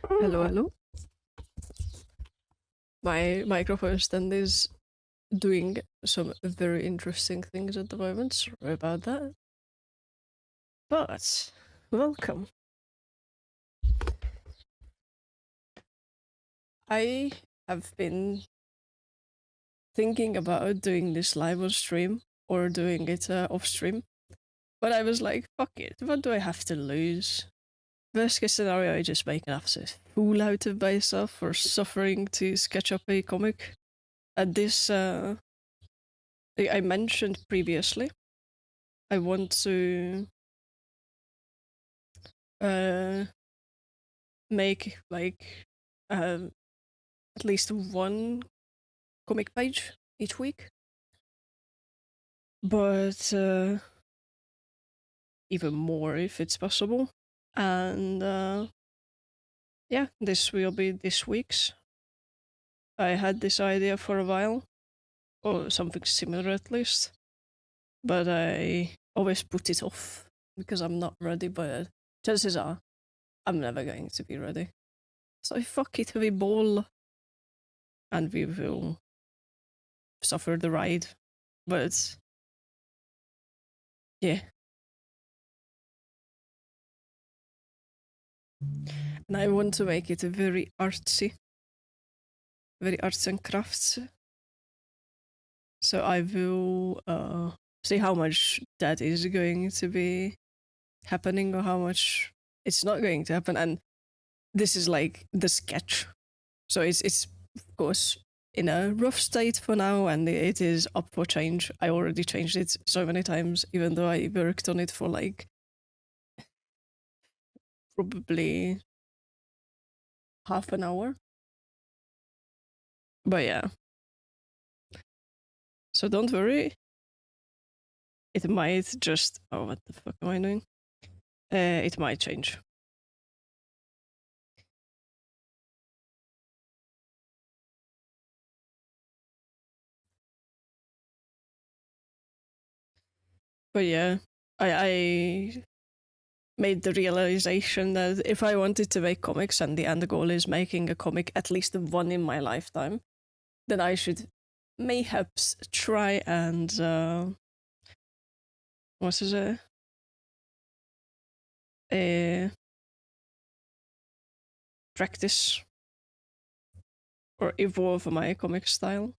Hello, hello. My microphone stand is doing some very interesting things at the moment. Sorry about that. But welcome. I have been thinking about doing this live on stream or doing it off stream, but I was like, fuck it. What do I have to lose? Worst case scenario, I just make an absolute fool out of myself for suffering to sketch up a comic. And this, I mentioned previously, I want to uh make like um at least one comic page each week, but even more if it's possible. And yeah, this will be this week's. I had this idea for a while, or something similar at least, but I always put it off because I'm not ready. But chances are I'm never going to be ready. So fuck it, we ball and we will suffer the ride. But yeah, and I want to make it very artsy, very arts and crafts. So I will see how much that is going to be happening or how much it's not going to happen. And this is like the sketch, so it's of course in a rough state for now, and it is up for change. I already changed it so many times, even though I worked on it for like probably half an hour. But yeah, so don't worry. It might just, oh, what the fuck am I doing? It might change. But yeah, I made the realization that if I wanted to make comics and the end goal is making a comic at least one in my lifetime, then I should mayhaps try and what is it? Uh, practice or evolve my comic style.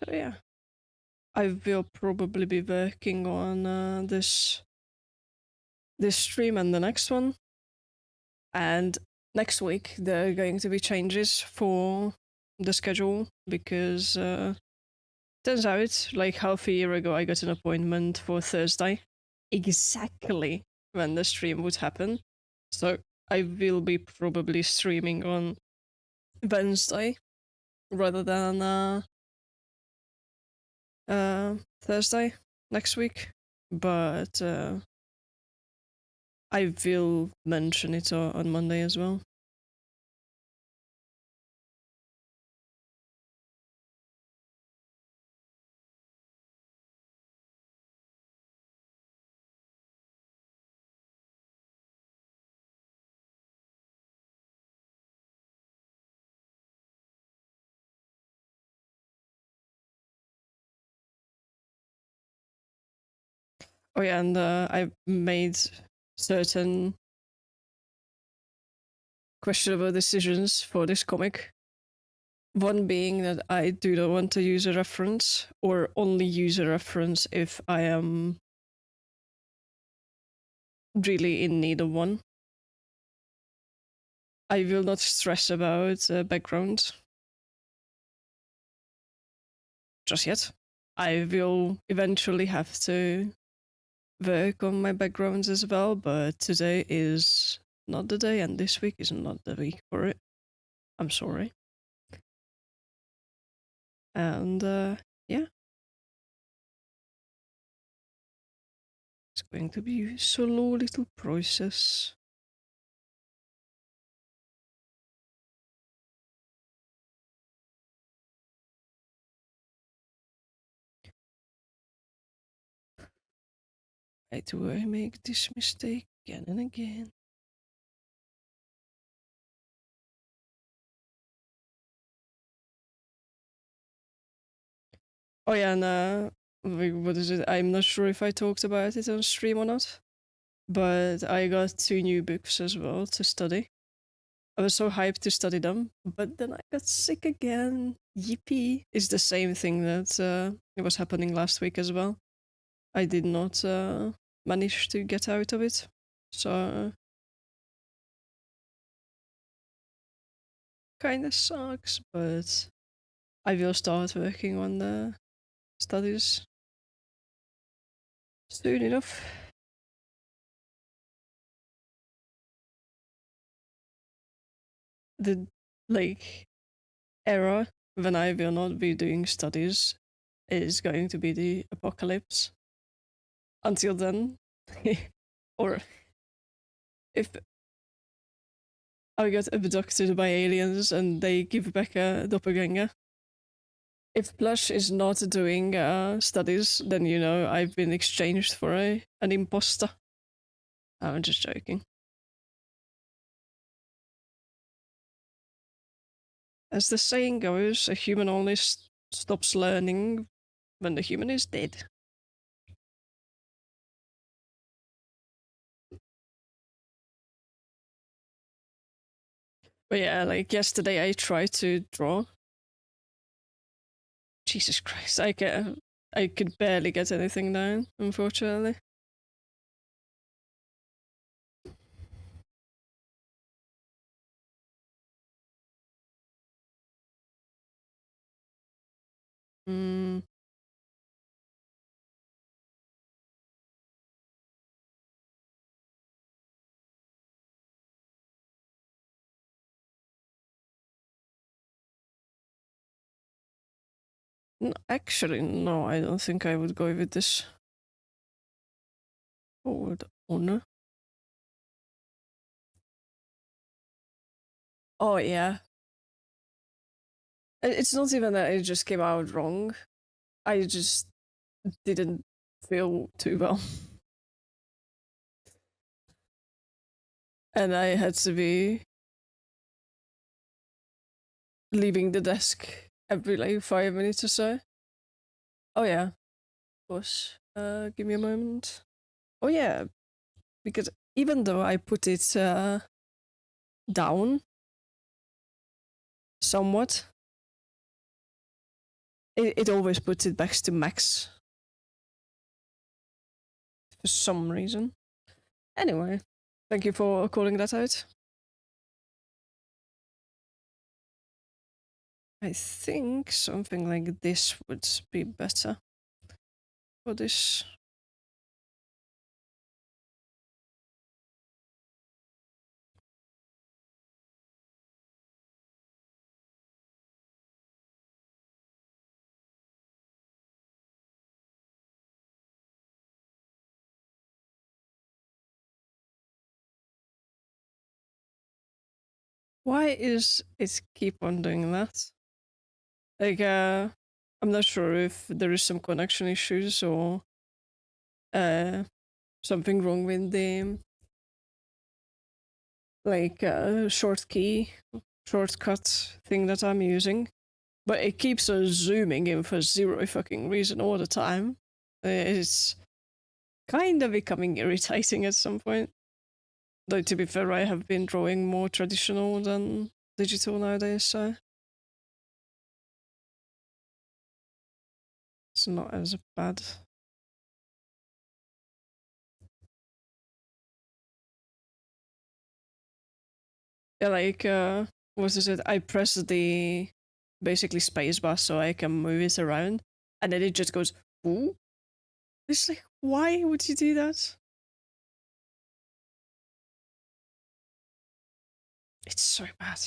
So yeah, I will probably be working on this stream and the next one. And next week there are going to be changes for the schedule because turns out like half a year ago I got an appointment for Thursday, exactly when the stream would happen. So I will be probably streaming on Wednesday rather than Thursday next week. But I will mention it on Monday as well. Oh yeah, and I made certain questionable decisions for this comic. One being that I do not want to use a reference, or only use a reference if I am really in need of one. I will not stress about background just yet. I will eventually have to work on my backgrounds as well, but today is not the day, and this week is not the week for it. I'm sorry. And yeah, it's going to be a slow little process. Why do I make this mistake again and again? Oh yeah, and what is it? I'm not sure if I talked about it on stream or not, but I got 2 new books as well to study. I was so hyped to study them, but then I got sick again. Yippee! It's the same thing that it was happening last week as well. I did not manage to get out of it, so kind of sucks. But I will start working on the studies soon enough. The like era when I will not be doing studies is going to be the apocalypse. Until then, or if I get abducted by aliens and they give back a doppelganger. If Plush is not doing studies, then you know I've been exchanged for an imposter. I'm just joking. As the saying goes, a human only stops learning when the human is dead. But yeah, like yesterday I tried to draw. Jesus Christ, I could barely get anything down, unfortunately. Mm, actually, no, I don't think I would go with this. Forward honor. Oh yeah, it's not even that it just came out wrong. I just didn't feel too well. And I had to be leaving the desk every like 5 minutes or so. Oh yeah, of course. Give me a moment. Oh yeah, because even though I put it down somewhat, it always puts it back to max for some reason. Anyway, thank you for calling that out. I think something like this would be better for this. Why is it keep on doing that? Like, I'm not sure if there is some connection issues or uh, something wrong with the like shortcut thing that I'm using, but it keeps on zooming in for zero fucking reason all the time. It's kind of becoming irritating at some point. Though to be fair, I have been drawing more traditional than digital nowadays, so it's not as bad. Yeah, like what is it? I press the basically spacebar so I can move it around, and then it just goes, ooh. It's like, why would you do that? It's so bad.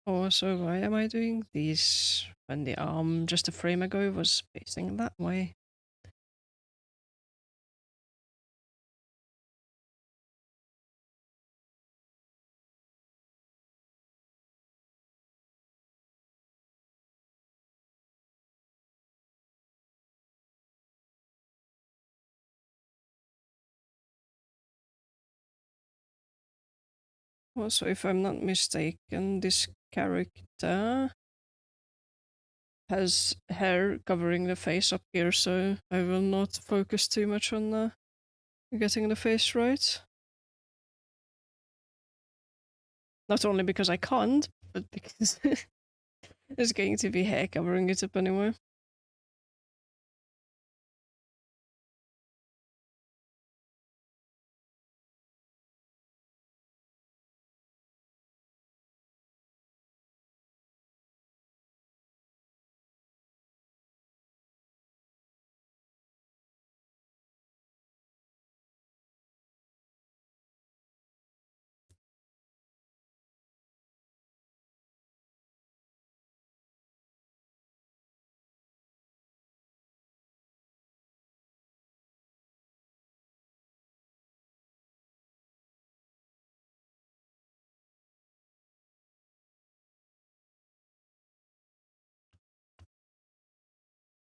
Also, why am I doing this when the arm just a frame ago was facing that way? Also, if I'm not mistaken, this character has hair covering the face up here, so I will not focus too much on getting the face right. Not only because I can't, but because there's going to be hair covering it up anyway.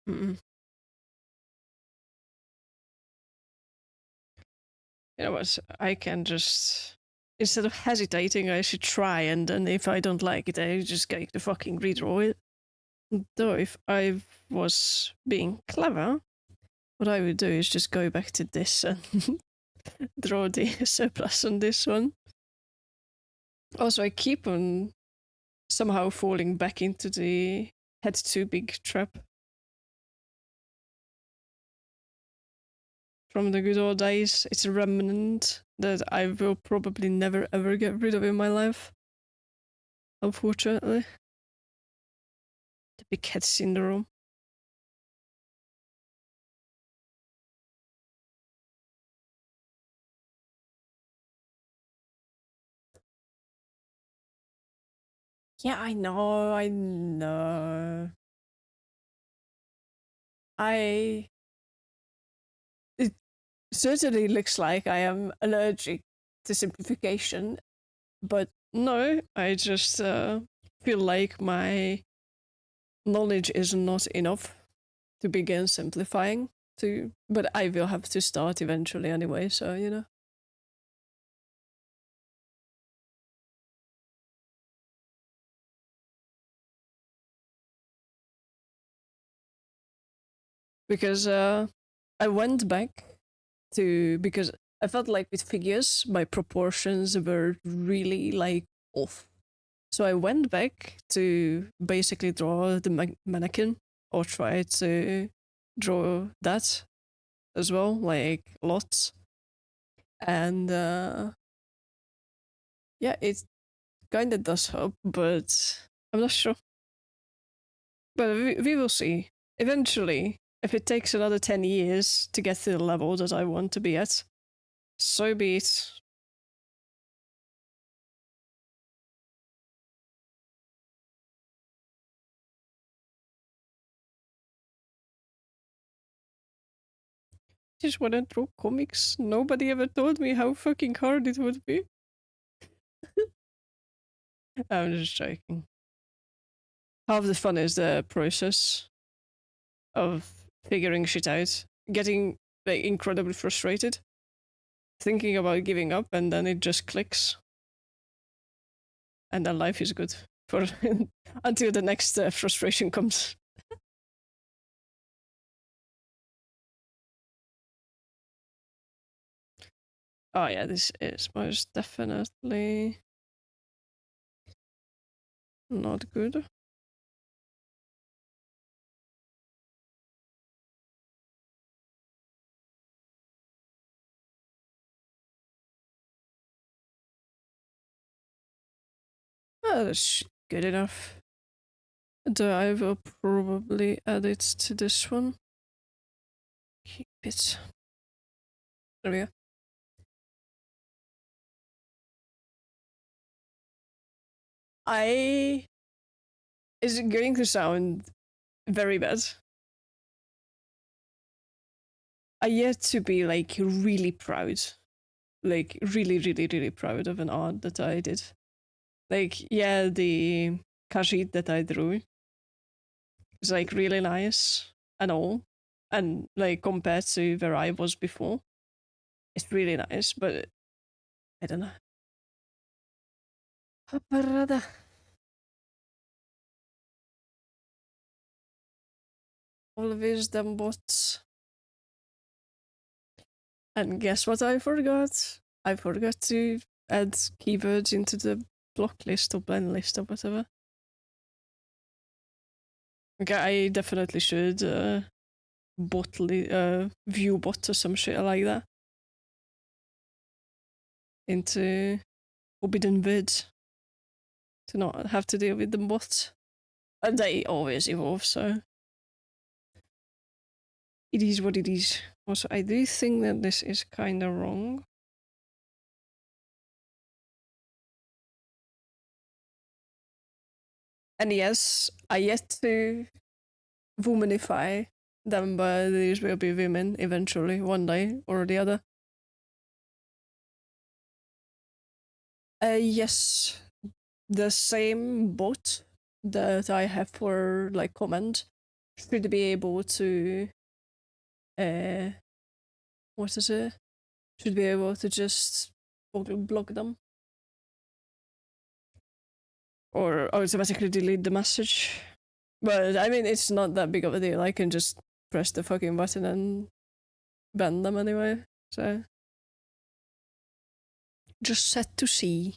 Mm-mm. You know what? I can just, instead of hesitating, I should try, and then if I don't like it, I just going to fucking redraw it. Though, if I was being clever, what I would do is just go back to this and draw the surplus on this one. Also, I keep on somehow falling back into the head too big trap from the good old days. It's a remnant that I will probably never ever get rid of in my life, unfortunately. The big head syndrome. Yeah, I know, I know. I. It certainly looks like I am allergic to simplification, but no, I just feel like my knowledge is not enough to begin simplifying. But I will have to start eventually anyway, so you know. Because I went back to because I felt like with figures my proportions were really like off. So I went back to basically draw the mannequin or try to draw that as well, like lots. And yeah, it kind of does help, but I'm not sure. But we will see. Eventually, if it takes another 10 years to get to the level that I want to be at, so be it. Just want to draw comics. Nobody ever told me how fucking hard it would be. I'm just joking. Half the fun is the process of figuring shit out, getting like incredibly frustrated, thinking about giving up, and then it just clicks, and then life is good for until the next frustration comes. Oh yeah, this is most definitely not good. Oh, that's good enough. I will probably add it to this one. Keep it. There we go. I is going to sound very bad. I yet to be like really proud, like really, really, really proud of an art that I did. Like, yeah, the kashid that I drew is like really nice and all, and like compared to where I was before, it's really nice. But I don't know. Parada. Always them bots. And guess what I forgot? I forgot to add keywords into the block list or blend list or whatever. Okay, I definitely should view bot or some shit like that into Forbidden Vids to not have to deal with the bots. And they always evolve, so it is what it is. Also, I do think that this is kind of wrong. And yes, I yet to womanify them, but these will be women eventually, one day or the other. Yes, the same bot that I have for like comment should be able to what is it? Should be able to just block them. Or automatically delete the message. But I mean it's not that big of a deal. I can just press the fucking button and ban them anyway. So just set to see.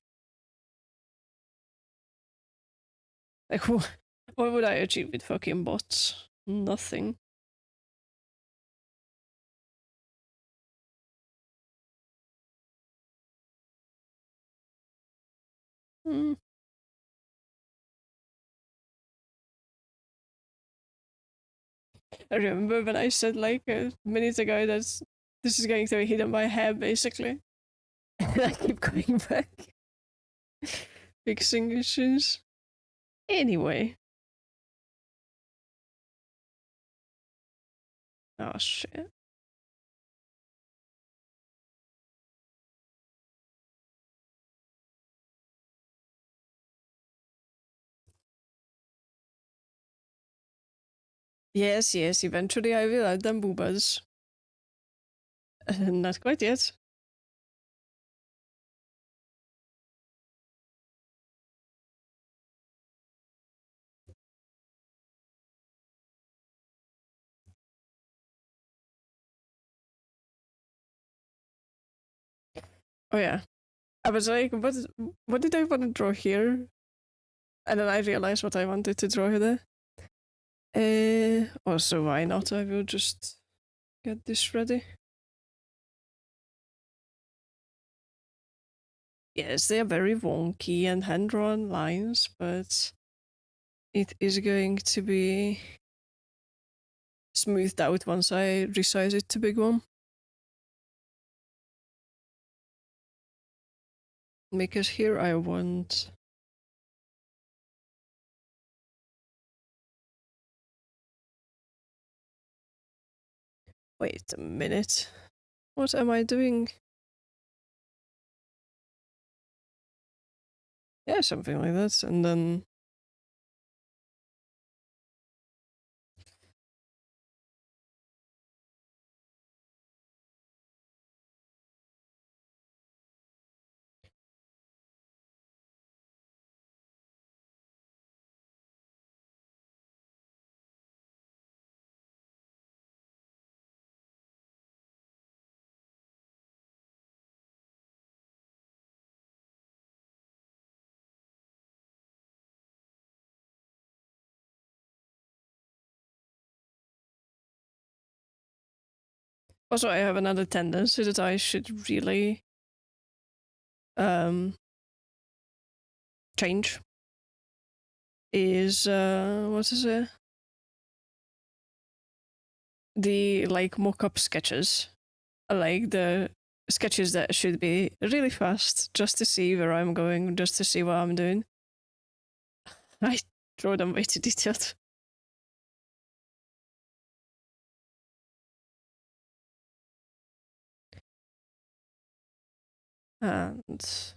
Like what would I achieve with fucking bots? Nothing. Hmm. I remember when I said like a minute ago that this is going to be hidden by hair basically. And I keep going back. Fixing issues. Anyway. Oh shit. Yes, yes, eventually I will add them boobas. Not quite yet. Oh yeah. I was like, what did I want to draw here? And then I realized what I wanted to draw there. Also, why not? I will just get this ready. Yes, they are very wonky and hand-drawn lines, but it is going to be smoothed out once I resize it to big one. Because here I want... Wait a minute. What am I doing? Yeah, something like that. And then... Also, I have another tendency that I should really change. Is, what is it? The, like, mock-up sketches. Like, the sketches that should be really fast, just to see where I'm going, just to see what I'm doing. I draw them way too detailed. And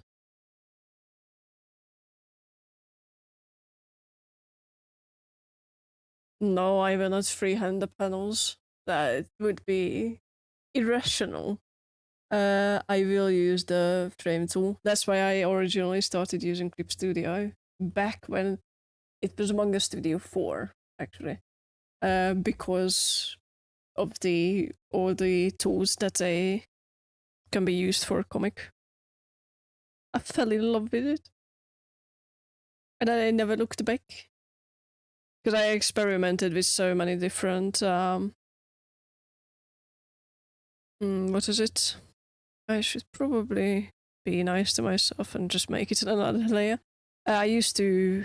no, I will not freehand the panels. That would be irrational. I will use the frame tool. That's why I originally started using Clip Studio back when it was Manga Studio 4, actually. Because of all the tools that they can be used for a comic. I fell in love with it. And I never looked back. Because I experimented with so many different what is it? I should probably be nice to myself and just make it another layer. I used to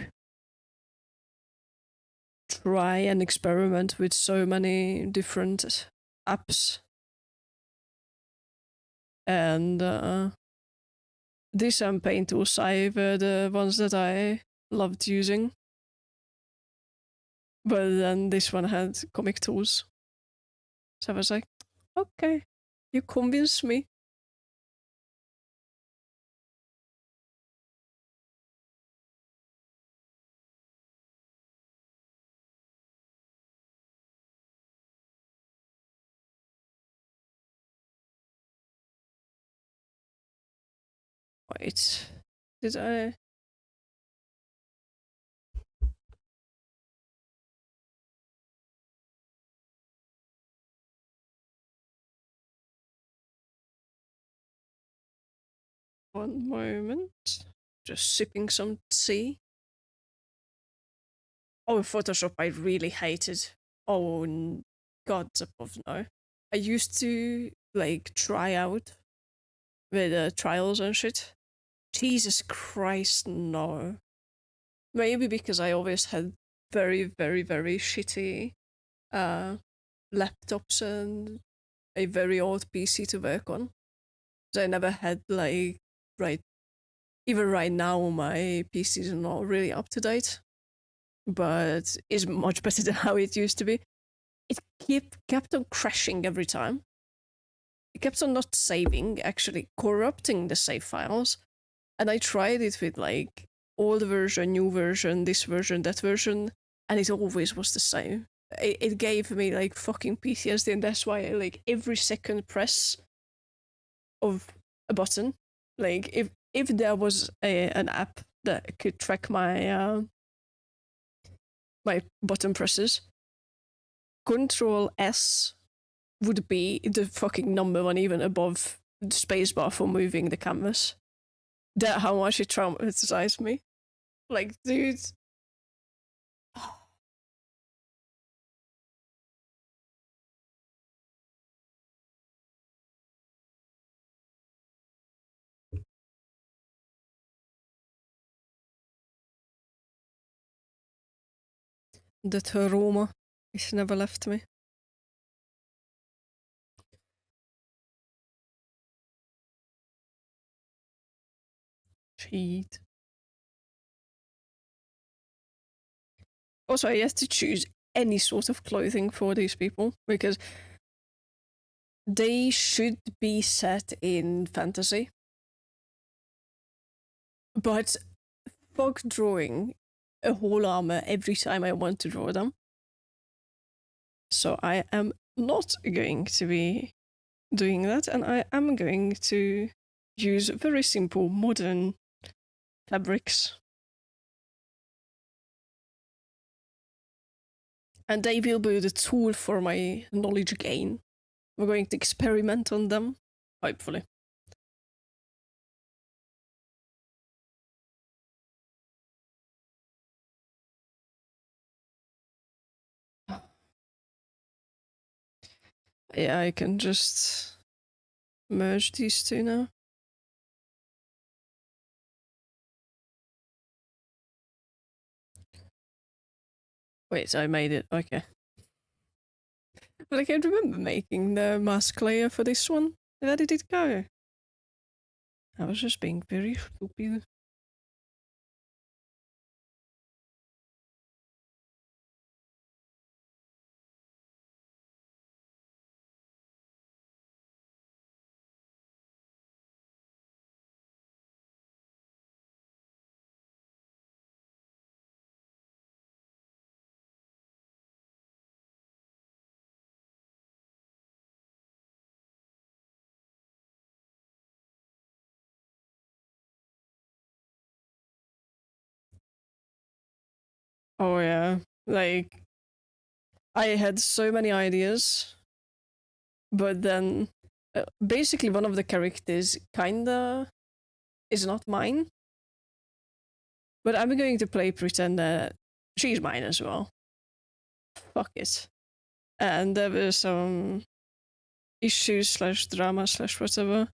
try and experiment with so many different apps. And these paint tools were the ones that I loved using. But then this one had comic tools. So I was like, okay, you convinced me. Wait, did I? One moment. Just sipping some tea. Oh, Photoshop I really hated. Oh, God above no. I used to like try out with trials and shit. Jesus Christ, no. Maybe because I always had very, very, very shitty uh, laptops and a very old PC to work on. So I never had like right. Even right now, my PC is not really up to date, but is much better than how it used to be. It kept on crashing every time. It kept on not saving, actually corrupting the save files. And I tried it with like old version, new version, this version, that version, and it always was the same. It gave me like fucking PTSD, and that's why like every second press of a button, like if there was an app that could track my button presses, Control S would be the fucking number one, even above the spacebar for moving the canvas. That how much it traumatized me. Like, dude, the trauma, it's never left me. Cheat. Also, I have to choose any sort of clothing for these people because they should be set in fantasy. But fuck drawing a whole armor every time I want to draw them. So I am not going to be doing that, and I am going to use very simple modern fabrics. And they will be the tool for my knowledge gain. We're going to experiment on them, hopefully. Yeah, I can just merge these two now. Wait, I made it. Okay. But I can't remember making the mask layer for this one. Where did it go? I was just being very stupid. Oh yeah, like I had so many ideas, but then basically one of the characters kinda is not mine. But I'm going to play pretend that she's mine as well. Fuck it. And there were some issues slash drama slash whatever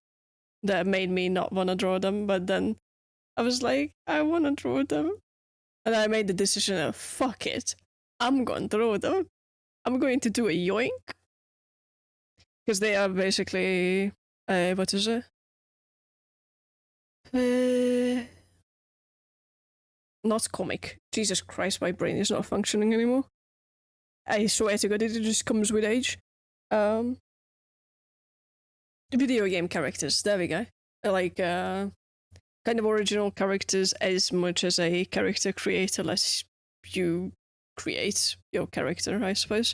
that made me not want to draw them. But then I was like, I want to draw them. And I made the decision of fuck it. I'm going to draw them. I'm going to do a yoink. Because they are basically, what is it? Not comic. Jesus Christ, my brain is not functioning anymore. I swear to God, it just comes with age. Video game characters. There we go. Like kind of original characters as much as a character creator lets you create your character, I suppose.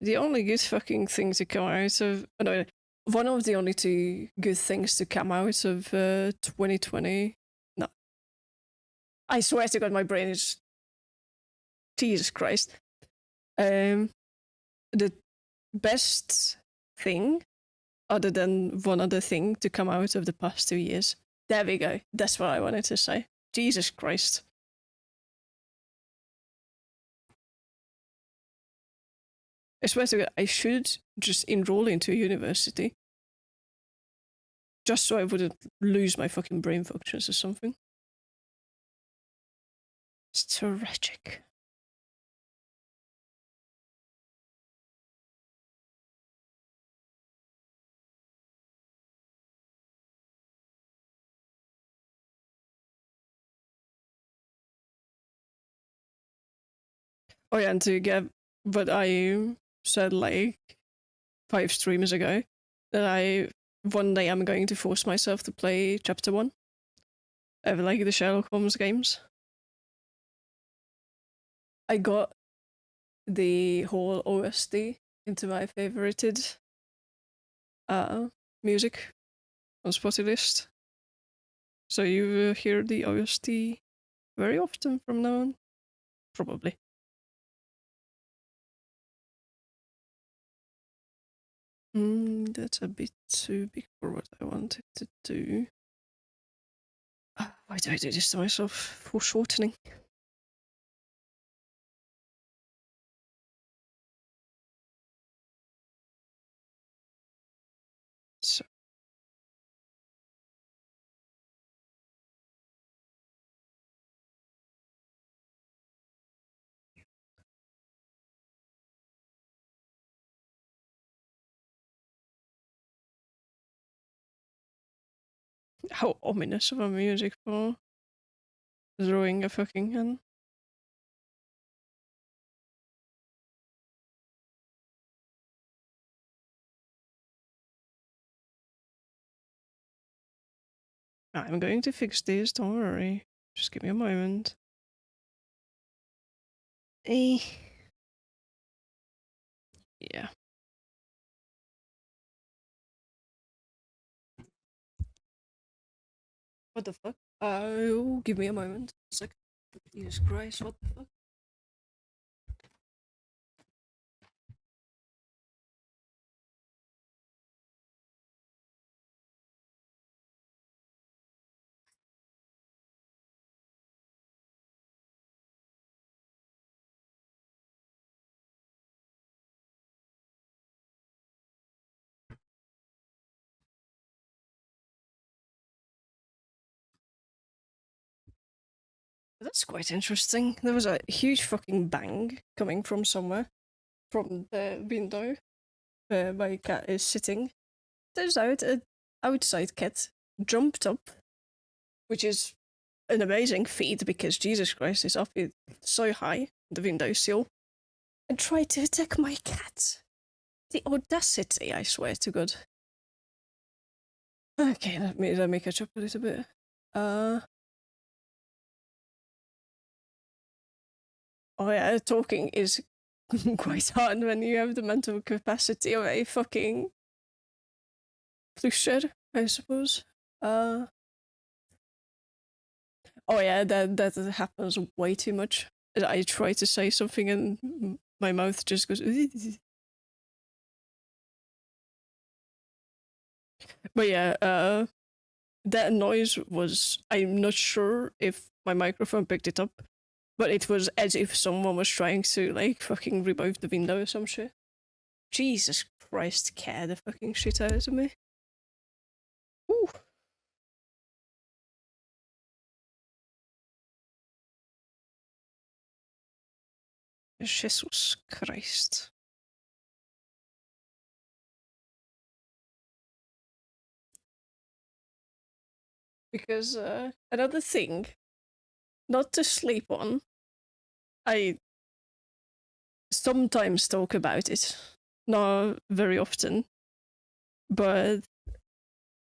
The only good fucking thing to come out of no, one of the only two good things to come out of 2020. No, I swear to God, my brain is Jesus Christ. The best thing, other than one other thing, to come out of the past 2 years. There we go. That's what I wanted to say. Jesus Christ. I swear to God, I should just enroll into a university. Just so I wouldn't lose my fucking brain functions or something. It's tragic. Oh yeah, and to get what I said like 5 streams ago, that one day I'm going to force myself to play chapter 1 of like the Sherlock Holmes games. I got the whole OST into my favorited music on Spotify list. So you will hear the OST very often from now on. Probably. That's a bit too big for what I wanted to do. Why do I do this to myself? Foreshortening. So. How ominous of a music for drawing a fucking hand. I'm going to fix this, don't worry. Just give me a moment. Eh. Yeah. What the fuck? Oh, give me a moment. It's like, Jesus Christ, what the fuck? That's quite interesting. There was a huge fucking bang coming from somewhere, from the window where my cat is sitting. Turns out an outside cat jumped up, which is an amazing feat because Jesus Christ is up so high, the windowsill, and tried to attack my cat. The audacity, I swear to God. Okay, let me catch up a little bit. Oh yeah, talking is quite hard when you have the mental capacity of a fucking plusher. I suppose. Oh yeah, that happens way too much. I try to say something and my mouth just goes. But yeah, that noise was. I'm not sure if my microphone picked it up, but it was as if someone was trying to like fucking remove the window or some shit. Jesus Christ, care the fucking shit out of me. Ooh. Jesus Christ. Because another thing, not to sleep on, I sometimes talk about it, not very often, but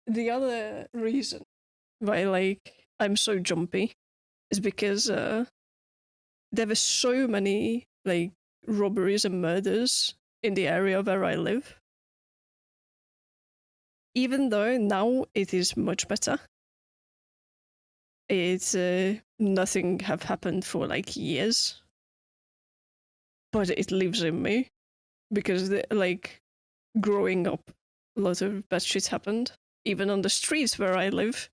the other reason why like I'm so jumpy is because there were so many like robberies and murders in the area where I live. Even though now it is much better, it's nothing have happened for like years, but it lives in me because like growing up, a lot of bad shit happened. Even on the streets where I live,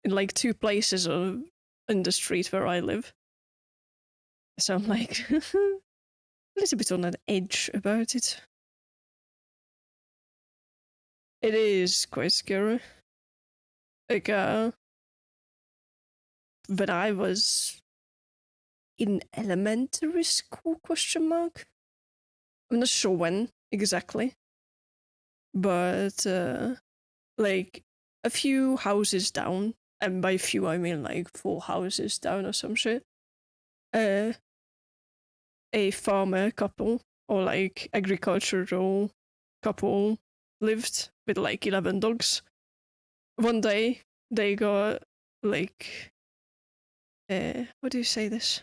in like two places in the street where I live. So I'm like a little bit on an edge about it. It is quite scary. Like when I was in elementary school, question mark. I'm not sure when exactly, but like a few houses down, and by few I mean like 4 houses down or some shit. Uh, a farmer couple or like agricultural couple lived with like 11 dogs. One day they got like, what do you say this?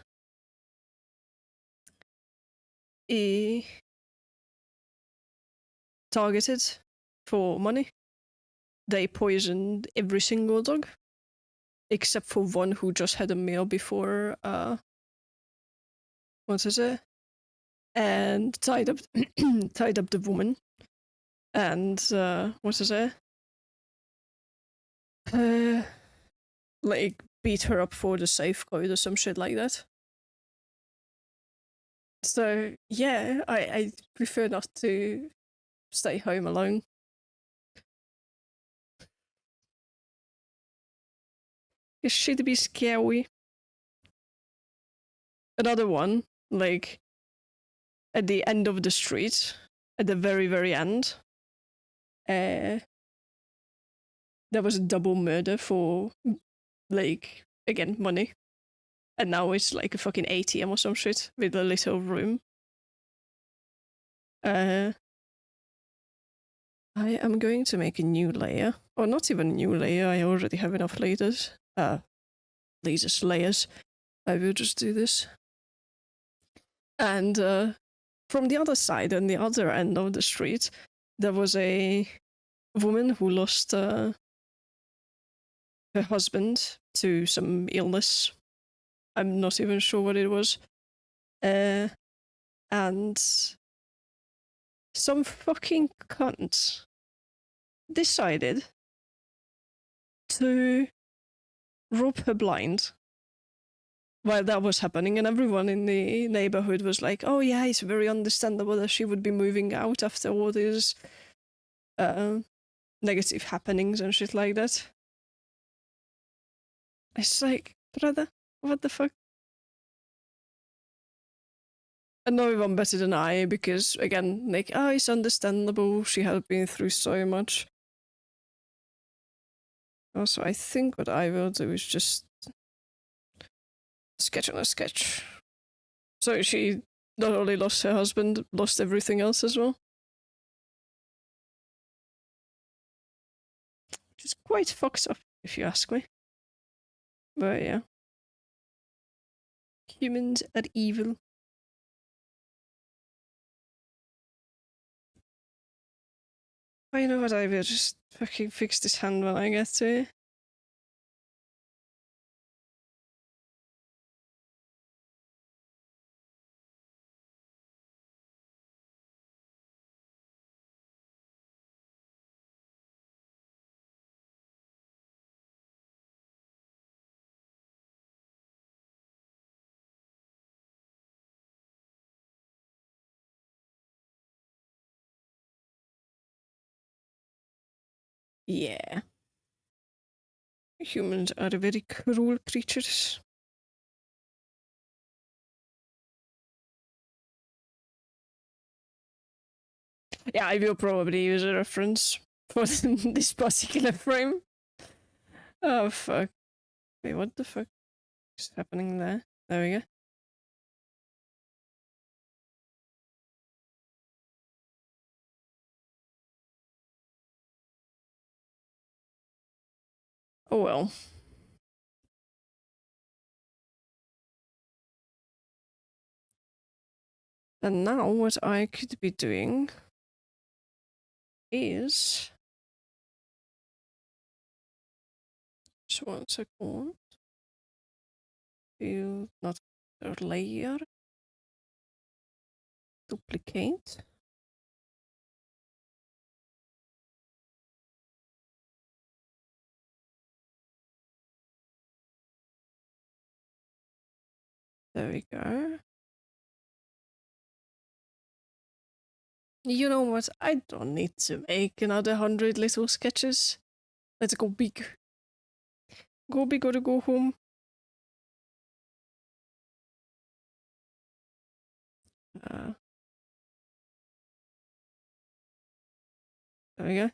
E targeted for money. They poisoned every single dog except for one who just had a meal before what is it? And tied up tied up the woman and what is it? Uh, like beat her up for the safe code or some shit like that. So yeah, I prefer not to stay home alone. It should be scary. Another one, like at the end of the street, at the very end, uh, there was a double murder for like again money, and now it's like a fucking ATM or some shit with a little room. Uh, I am going to make a new layer, or not even a new layer. I already have enough layers. Layers. I will just do this. And from the other side and the other end of the street, there was a woman who lost her husband to some illness. I'm not even sure what it was. And some fucking cunt decided to rob her blind while that was happening, and everyone in the neighborhood was like, "Oh yeah, it's very understandable that she would be moving out after all these uh, negative happenings and shit like that." It's like, brother, what the fuck? And no one better than I, because again, like, oh, it's understandable. She had been through so much. Also, I think what I will do is just sketch on a sketch. So she not only lost her husband, lost everything else as well. Which is quite fucked up, if you ask me. But yeah. Humans are evil. But you know what, I will just fucking fix this hand when I get to it. Yeah. Humans are very cruel creatures. Yeah, I will probably use a reference for this particular frame. Oh, fuck. Wait, what the fuck is happening there? There we go. Oh well. And now what I could be doing is... Just 1 second. Build, not layer. Duplicate. There we go. You know what? I don't need to make another 100 little sketches. Let's go big. Go big or go home. There we go.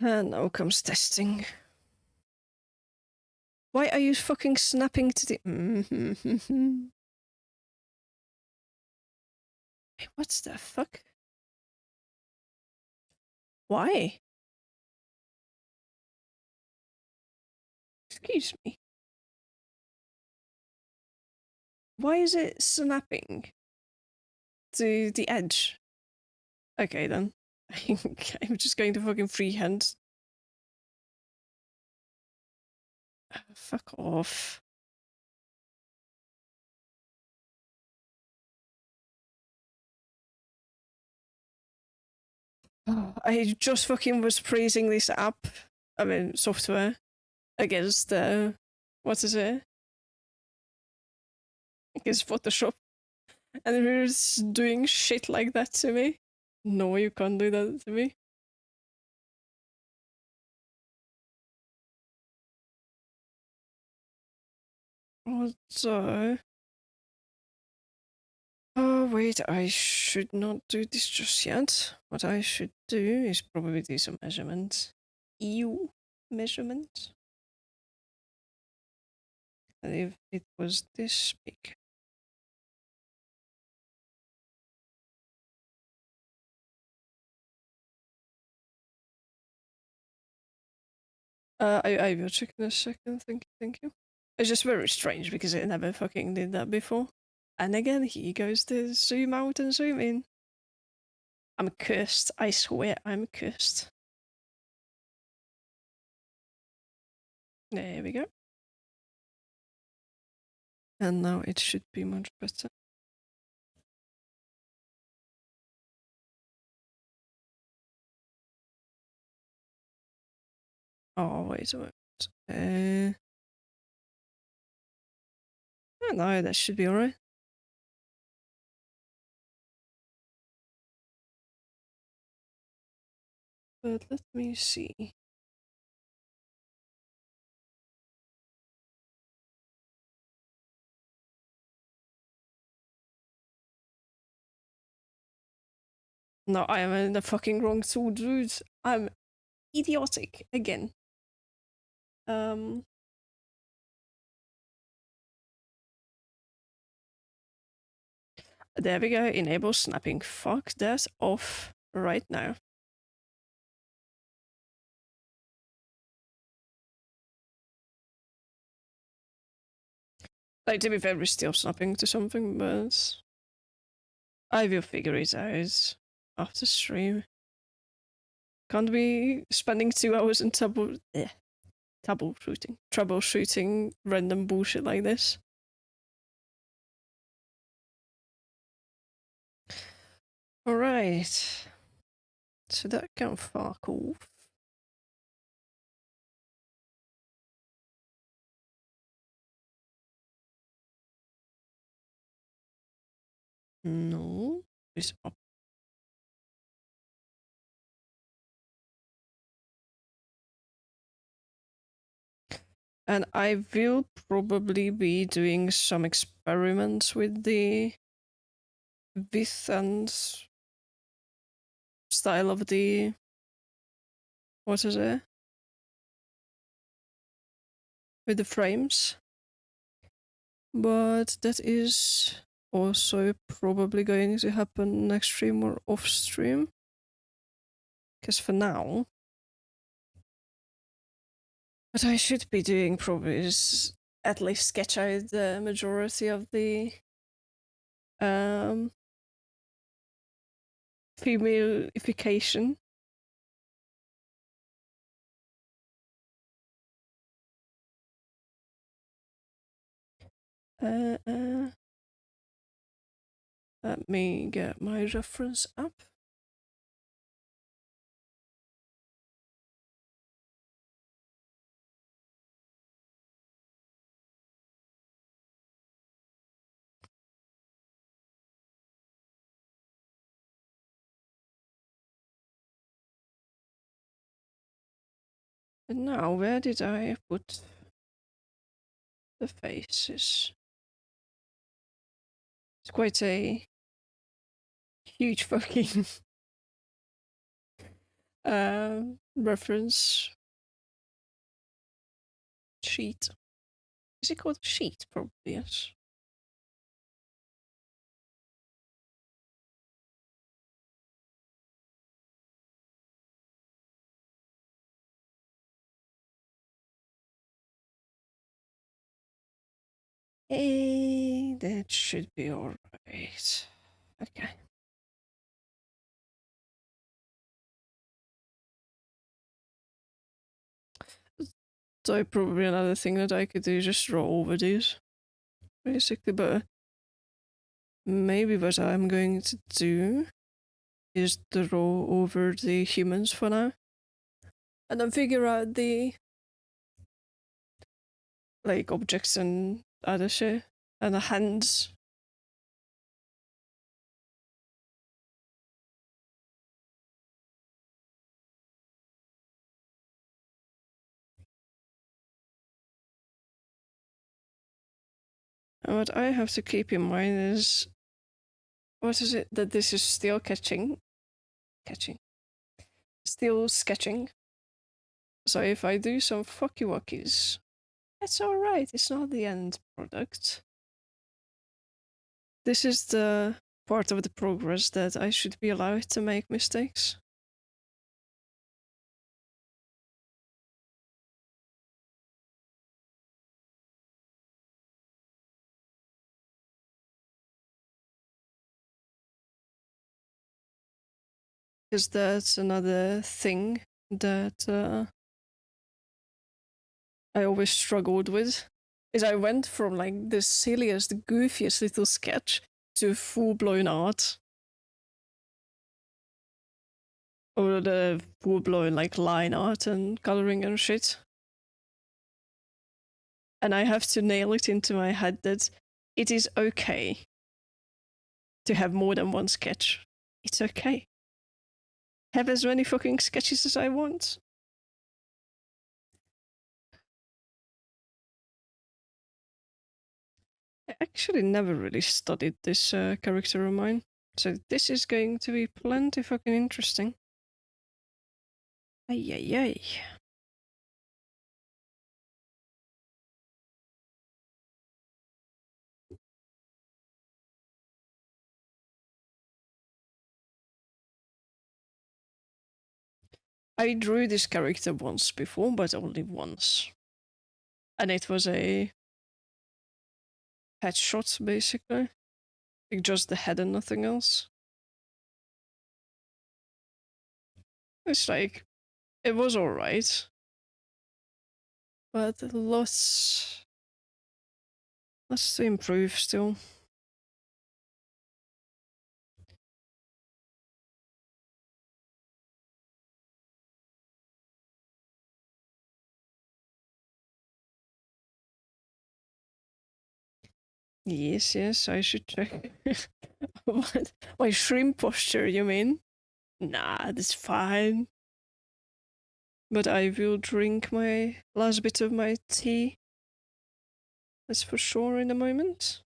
And now comes testing. Why are you fucking snapping to the... Hey, what the fuck? Why? Excuse me. Why is it snapping to the edge? Okay then. I'm just going to fucking freehand. Fuck off. I just fucking was praising this app, I mean software, against what is it? Against Photoshop. And it was doing shit like that to me. No, you can't do that to me. Also... Oh, wait, I should not do this just yet. What I should do is probably do some measurements. EU measurement. And if it was this big. I will check in a second, thank you. It's just very strange because it never fucking did that before. And again, he goes to zoom out and zoom in. I'm cursed, I swear I'm cursed. There we go. And now it should be much better. Oh, wait a minute. Oh, no, that should be alright. But let me see. No, I am in the fucking wrong tool, dude. I'm idiotic again. There we go. Enable snapping. Fuck that off right now. Like, to be fair, we're still snapping to something, but I will figure it out after stream. Can't be spending 2 hours in troubleshooting random bullshit like this. Alright. So that can fuck off. No. It's up. And I will probably be doing some experiments with the width and style of the, what is it? With the frames. But that is also probably going to happen next stream or off stream. Because for now, what I should be doing probably is at least sketch out the majority of the femaleification. Let me get my reference up. And now, where did I put the faces? It's quite a huge fucking reference sheet. Is it called a sheet? Probably, yes. Hey, that should be alright. Okay. So probably another thing that I could do is just draw over these, basically, but maybe what I'm going to do is draw over the humans for now. And then figure out the like objects and other shit. And the hands. And what I have to keep in mind is, what is it that this is still catching? Still sketching. So if I do some fucky wuckies, it's alright, it's not the end product. This is the part of the progress that I should be allowed to make mistakes. Because that's another thing that I always struggled with. Is I went from like the silliest, goofiest little sketch to full blown art. Or the full blown like line art and coloring and shit. And I have to nail it into my head that it is okay to have more than one sketch. It's okay. Have as many fucking sketches as I want. I actually never really studied this character of mine, so this is going to be plenty fucking interesting. Ay ay ay. I drew this character once before, but only once. And it was a headshots, basically. Like just the head and nothing else. It's like, it was alright. But lots to improve still. Yes, I should check. What? My shrimp posture, you mean? Nah, that's fine. But I will drink my last bit of my tea. That's for sure in a moment.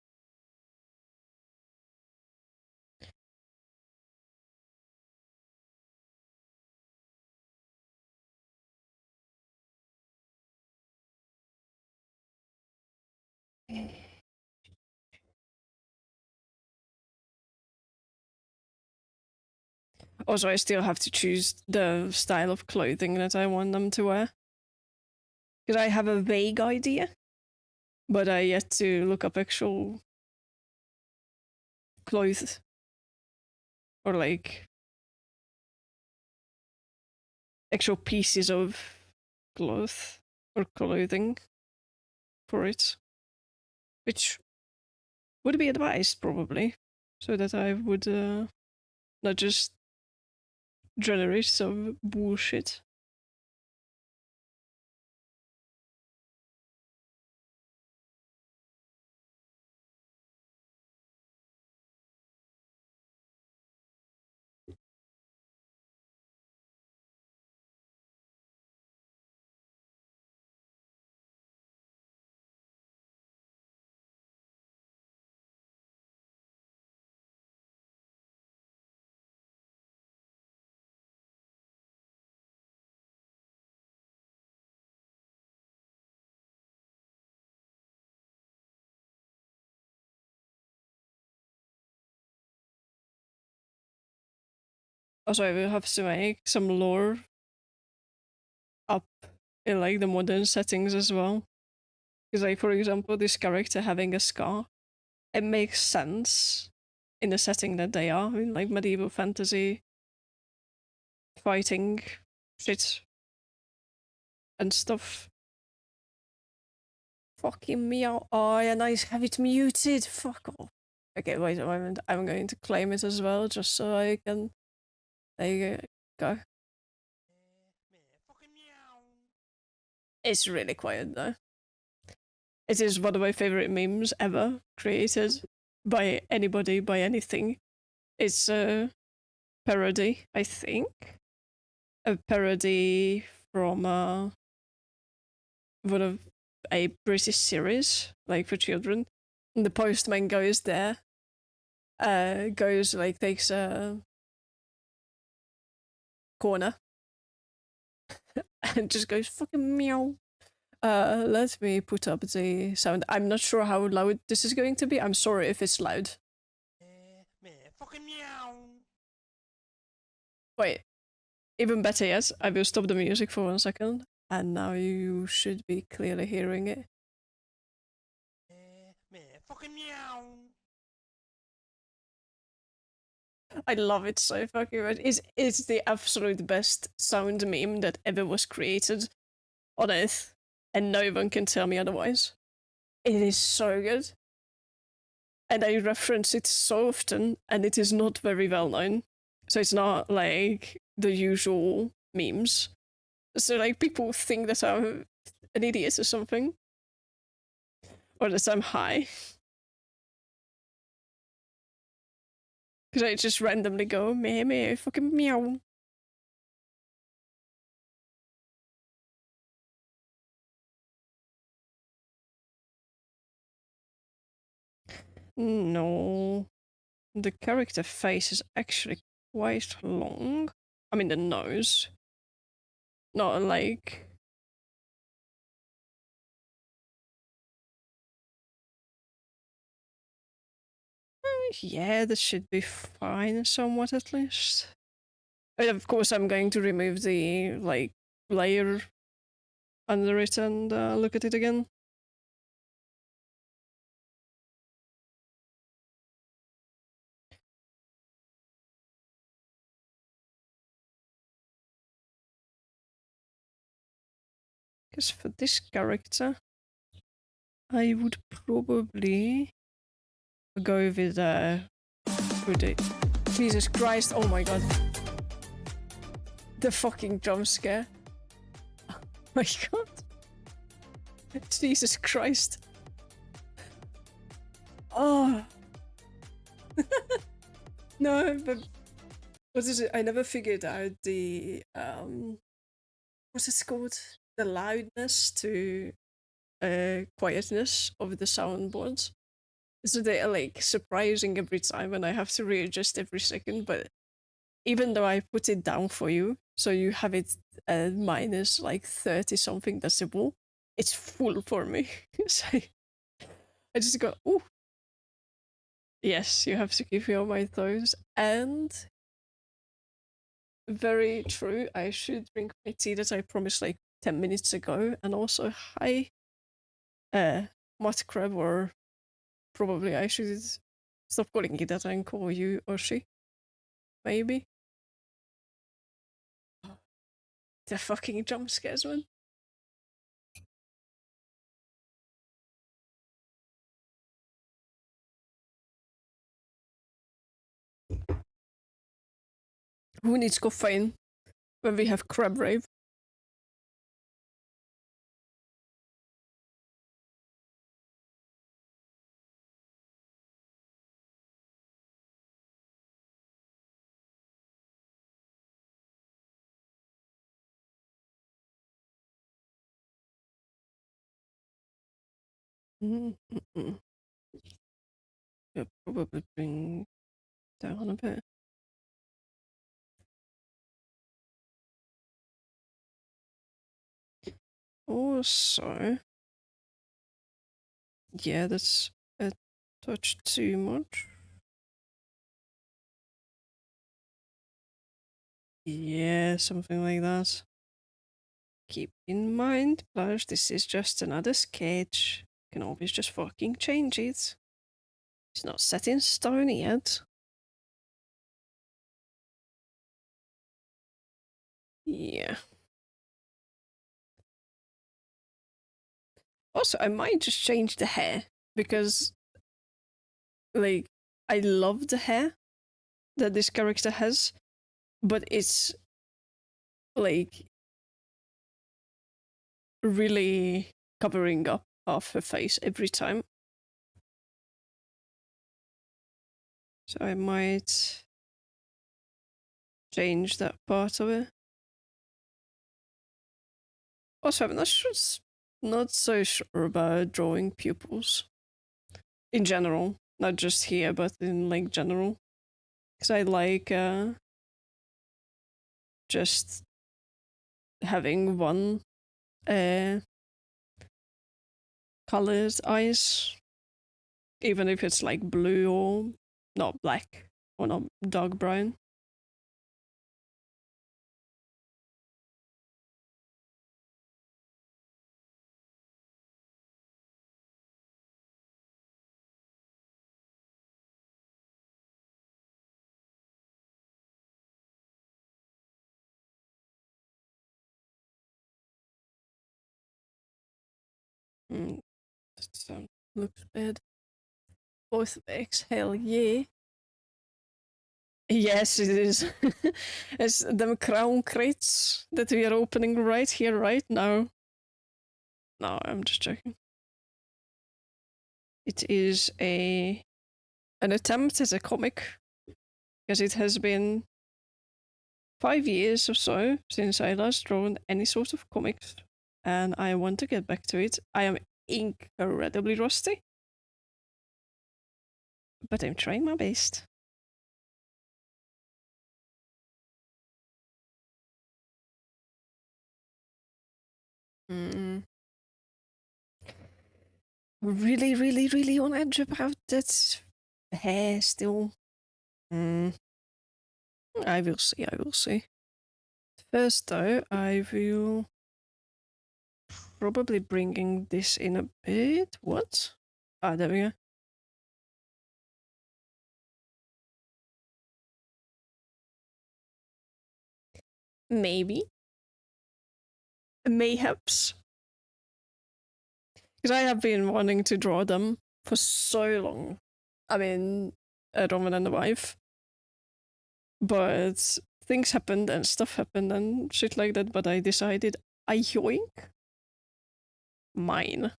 Also, I still have to choose the style of clothing that I want them to wear. Because I have a vague idea, but I yet to look up actual clothes. Or like actual pieces of cloth or clothing for it. Which would be advised, probably. So that I would not just generate some bullshit. Also, I will have to make some lore up in like the modern settings as well. Because, like, for example, this character having a scar, it makes sense in the setting that they are in, like medieval fantasy, fighting shit and stuff. Fucking meow. Oh, yeah, nice. Have it muted. Fuck off. Okay, wait a moment. I'm going to claim it as well, just so I can. There you go. It's really quiet though. It is one of my favorite memes ever created by anybody, by anything. It's a parody, I think. A parody from one of a British series, like for children. And the postman goes there, goes like takes a corner and just goes fucking meow. Let me put up the sound. I'm not sure how loud this is going to be. I'm sorry if it's loud. Wait, even better yet, I will stop the music for 1 second, and now you should be clearly hearing it. I love it so fucking much. It's the absolute best sound meme that ever was created on Earth, and no one can tell me otherwise. It is so good. And I reference it so often, and it is not very well known. So it's not like the usual memes. So like people think that I'm an idiot or something, or that I'm high, because I just randomly go meh meh fucking meow. No, the character face is actually quite long. I mean the nose, not like. Yeah, this should be fine, somewhat at least. And of course, I'm going to remove the like layer under it and look at it again. Because for this character, I would probably go with Jesus Christ! Oh my god, the fucking jump scare! Oh my god, Jesus Christ! Oh no, but what is it? I never figured out the what's it called? The loudness to quietness of the soundboards. So they are like surprising every time, and I have to readjust every second. But even though I put it down for you, so you have it minus like 30 something decibel, it's full for me. So I just go, oh, yes, you have to keep me on my toes. And very true, I should drink my tea that I promised like 10 minutes ago. And also, hi, Mud Crab, or probably I should stop calling you that and call you Oshi. Maybe. The fucking jump scares, man. Who needs caffeine when we have crab rave? Mm-mm. You'll probably bring down a bit. Also, yeah, that's a touch too much. Yeah, something like that. Keep in mind, plus this is just another sketch. Can always just fucking change it. It's not set in stone yet. Yeah. Also, I might just change the hair because, like, I love the hair that this character has, but it's like really covering up half her face every time. So I might change that part of it. Also, I'm not so sure about drawing pupils in general, not just here, but in like general. Because I like just having one uh, colored eyes, even if it's like blue or not black or not dark brown. Mm, that looks bad. Both legs, hell yeah. Yes, it is. It's them crown crates that we are opening right here, right now. No, I'm just joking. It is an attempt at a comic, because it has been 5 years or so since I last drawn any sort of comics, and I want to get back to it. I am incredibly rusty, but I'm trying my best. Mm. Really, really, really on edge about that hair still. Mm. I will see, I will see. First, though, I will probably bringing this in a bit. What? Ah, there we go. Maybe. Mayhaps. Because I have been wanting to draw them for so long. I mean, Roman and the wife. But things happened and stuff happened and shit like that. But I decided, I yoink, mine.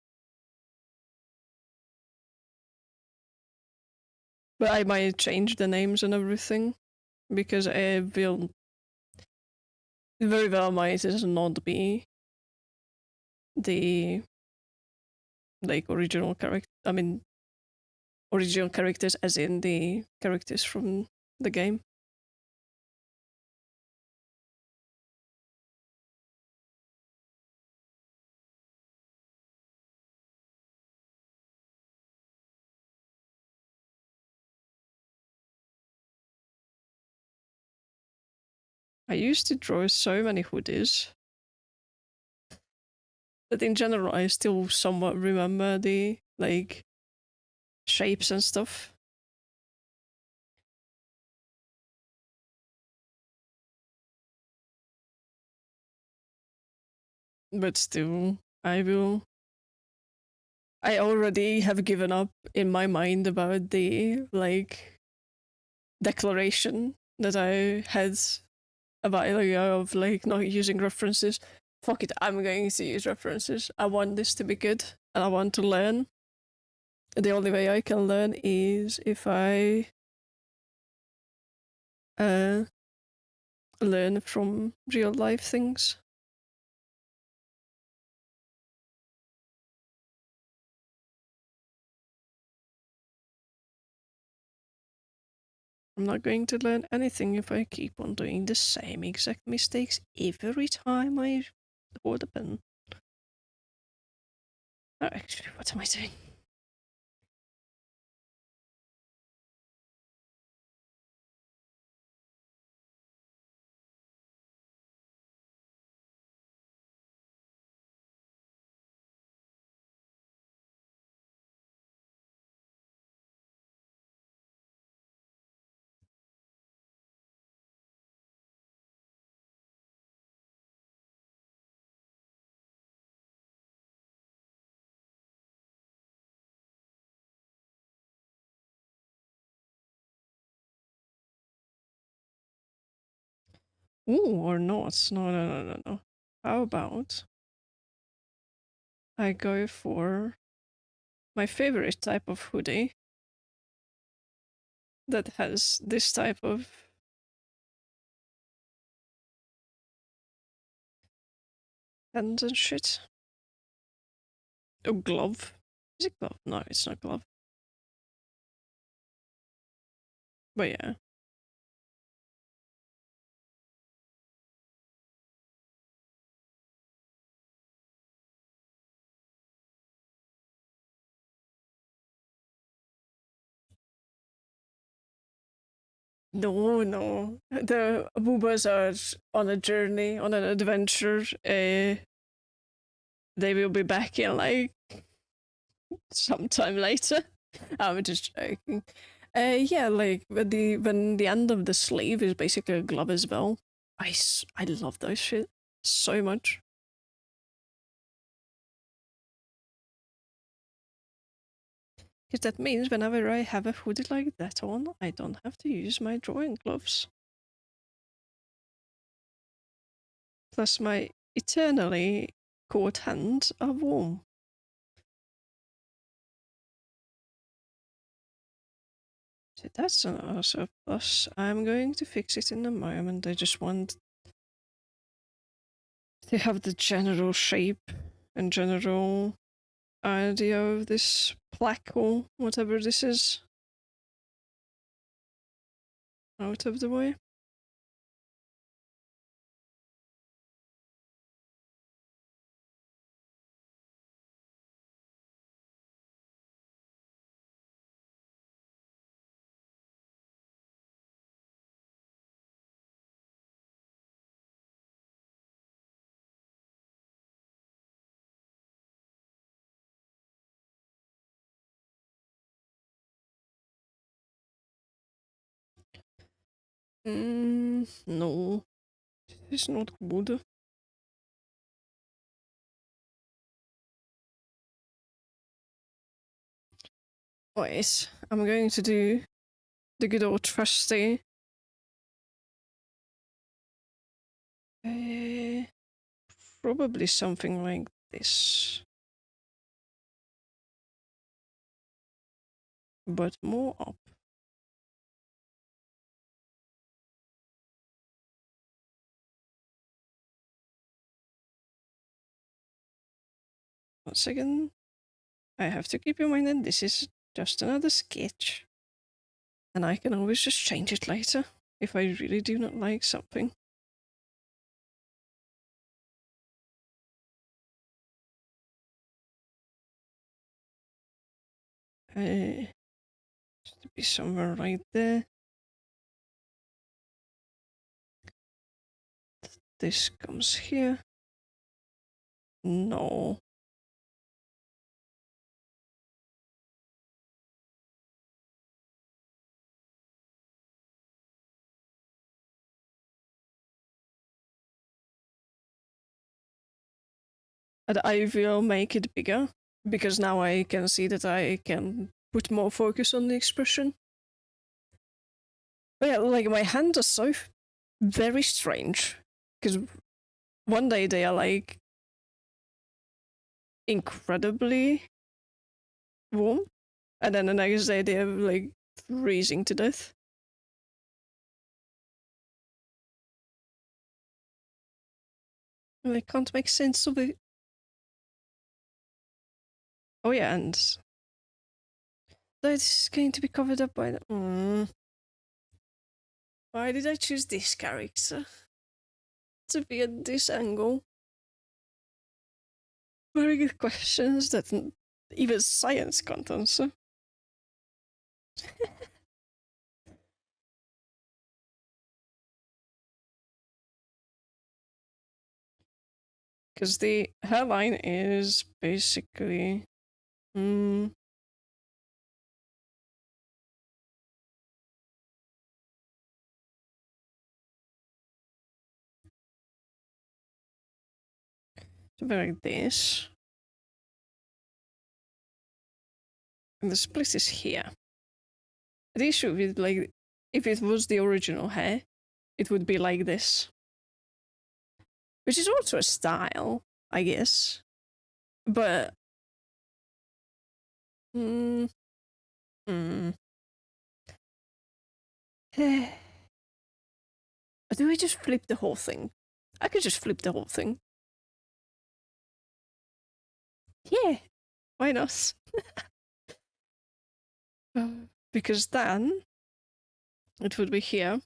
But I might change the names and everything because I will very well might not be the like original character. I mean, original characters as in the characters from the game. I used to draw so many hoodies, but in general, I still somewhat remember the like shapes and stuff. But still, I will. I already have given up in my mind about the like declaration that I had a while ago of like not using references. Fuck it, I'm going to use references. I want this to be good and I want to learn. The only way I can learn is if I uh, learn from real life things. I'm not going to learn anything if I keep on doing the same exact mistakes every time I hold a pen. Oh, actually, what am I doing? Ooh, or not. No, no, no, no, no. How about I go for my favorite type of hoodie that has this type of hands and shit. Oh, glove. Is it glove? No, it's not glove. But yeah. No, no. The boobas are on a journey, on an adventure. They will be back in like sometime later. I'm just joking. Yeah, like when the end of the sleeve is basically a glove as well. I love those shit so much. Because that means whenever I have a hoodie like that on, I don't have to use my drawing gloves. Plus, my eternally cold hands are warm. So that's also a plus. I'm going to fix it in a moment. I just want to have the general shape and general idea of this plaque or whatever this is out of the way. No, it's not good. Wait, I'm going to do the good old trusty. Probably something like this. But more up. Once again, I have to keep in mind that this is just another sketch. And I can always just change it later if I really do not like something. Should be somewhere right there. This comes here. No. And I will make it bigger because now I can see that I can put more focus on the expression. But yeah, like my hands are so very strange because one day they are like incredibly warm, and then the next day they're like freezing to death. And I can't make sense of it. Oh yeah, and that's going to be covered up by the. Why did I choose this character to be at this angle? Very good questions that even science can't answer. Because the hairline is basically. Something like this. And the split is here. The issue with, like, if it was the original hair, it would be like this. Which is also a style, I guess. But. Do we just flip the whole thing? I could just flip the whole thing. Yeah, why not? Because then it would be here.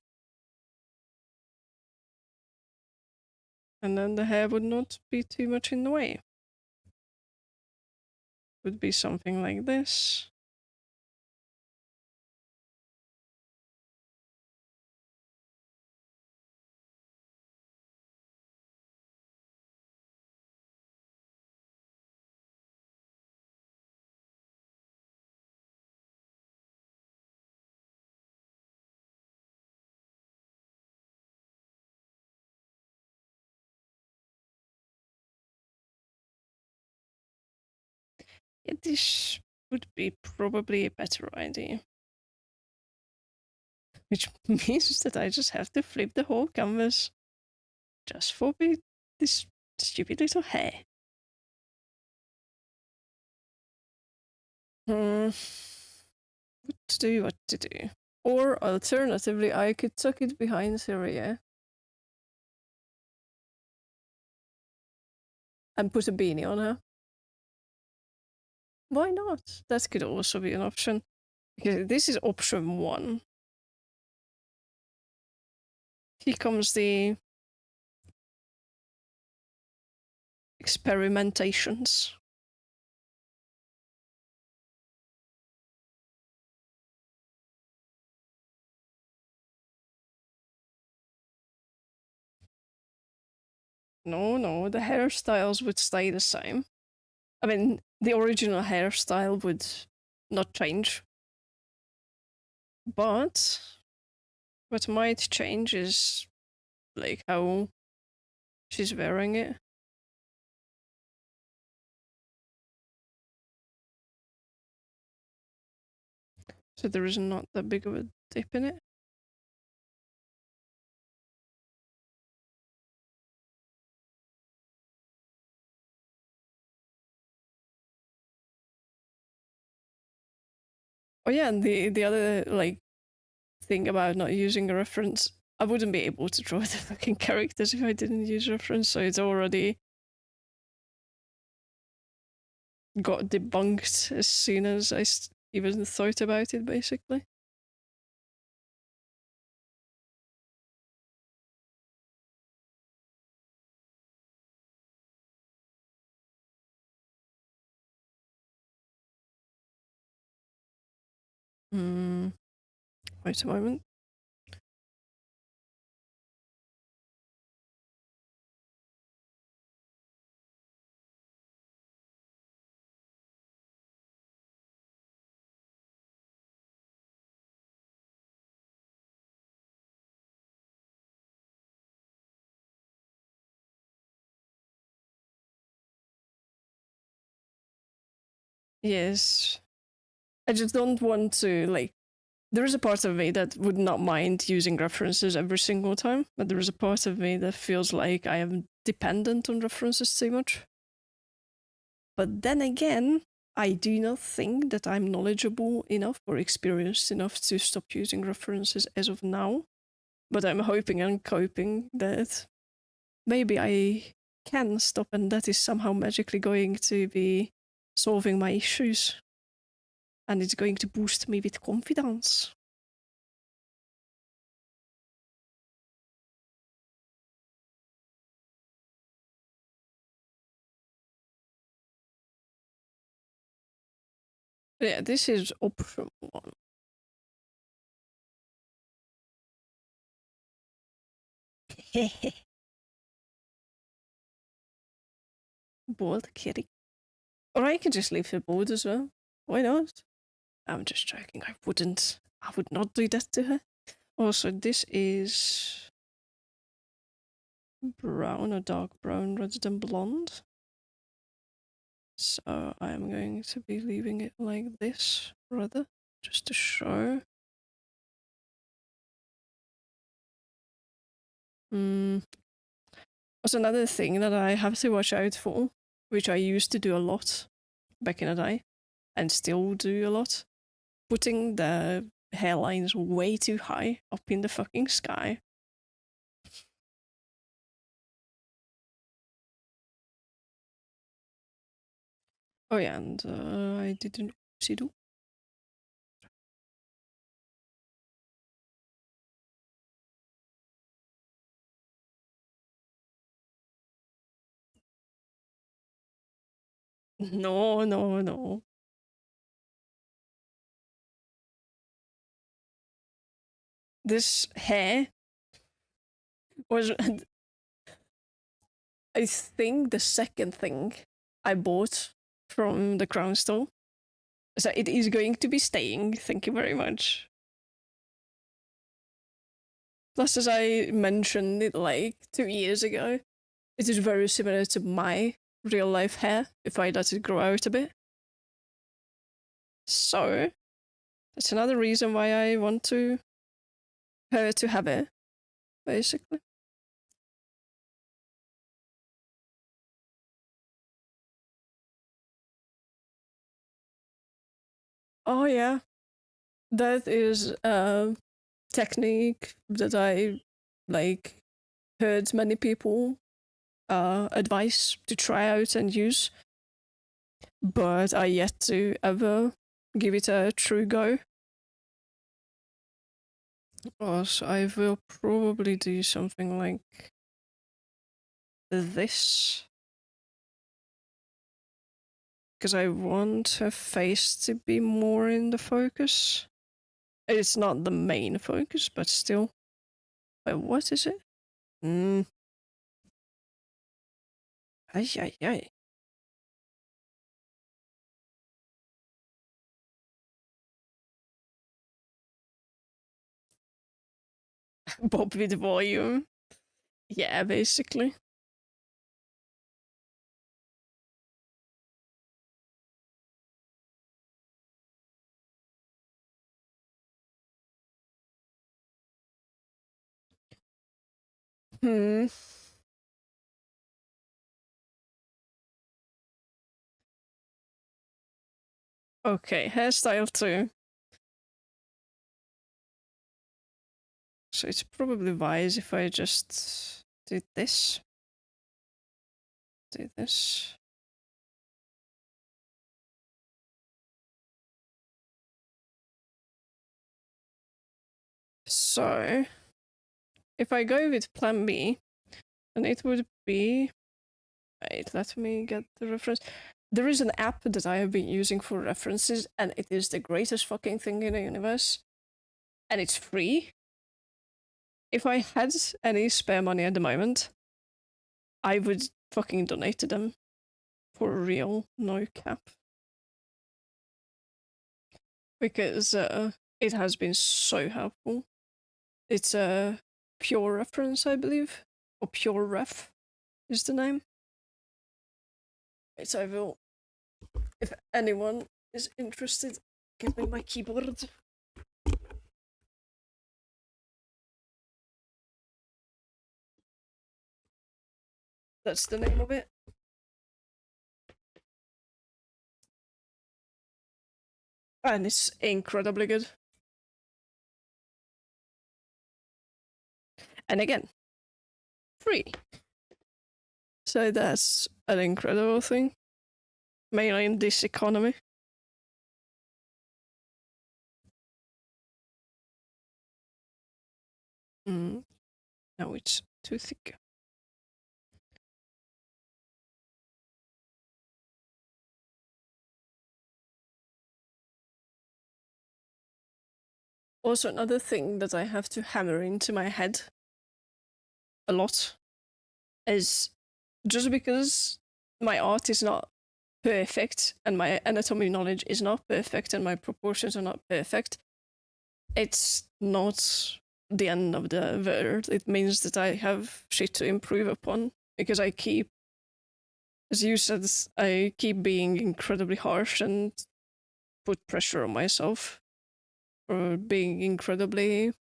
And then the hair would not be too much in the way. It would be something like this. Yeah, this would be probably a better idea. Which means that I just have to flip the whole canvas just for this stupid little hair. What to do. Or alternatively, I could tuck it behind Syria and put a beanie on her. Why not? That could also be an option. Because this is option one. Here comes the experimentations. No, the hairstyles would stay the same. I mean, the original hairstyle would not change. But what might change is like how she's wearing it. So there is not that big of a dip in it. Oh yeah, and the other like thing about not using a reference, I wouldn't be able to draw the fucking characters if I didn't use reference, so it's already got debunked as soon as I even thought about it, basically. Hmm. Wait a moment. Yes. I just don't want to, like, there is a part of me that would not mind using references every single time, but there is a part of me that feels like I am dependent on references too much. But then again, I do not think that I'm knowledgeable enough or experienced enough to stop using references as of now. But I'm hoping and coping that maybe I can stop and that is somehow magically going to be solving my issues. And it's going to boost me with confidence. Yeah, this is option one. Bold kitty. Or I could just leave her bored as well. Why not? I'm just joking. I wouldn't. I would not do that to her. Also, this is brown or dark brown rather than blonde. So I'm going to be leaving it like this, rather, just to show. Hmm. Also, another thing that I have to watch out for, which I used to do a lot back in the day, and still do a lot, putting the hairlines way too high up in the fucking sky. Oh yeah, and I didn't see do. No, no, no. This hair was, I think, the second thing I bought from the Crown store. So it is going to be staying. Thank you very much. Plus, as I mentioned it like 2 years ago, it is very similar to my real life hair if I let it grow out a bit. So that's another reason why I want to her to have it, basically. Oh yeah, that is a technique that I like heard many people advise to try out and use, but I yet to ever give it a true go. So I will probably do something like this because I want her face to be more in the focus. It's not the main focus, but still. Wait, what is it? Mm. Ay, ay, ay. Bob with volume. Yeah, basically. Hmm. Okay, hairstyle 2. So it's probably wise if I just do this. Do this. So, if I go with plan B, then it would be. Wait, let me get the reference. There is an app that I have been using for references, and it is the greatest fucking thing in the universe. And it's free. If I had any spare money at the moment, I would fucking donate to them. For real, no cap. Because it has been so helpful. It's a pure reference, I believe, or pure ref is the name. It's I will. If anyone is interested, give me my keyboard. That's the name of it. And it's incredibly good. And again, free. So that's an incredible thing. Mainly in this economy. Now it's too thick. Also, another thing that I have to hammer into my head a lot is just because my art is not perfect and my anatomy knowledge is not perfect and my proportions are not perfect, it's not the end of the world. It means that I have shit to improve upon because I keep, as you said, I keep being incredibly harsh and put pressure on myself for being incredibly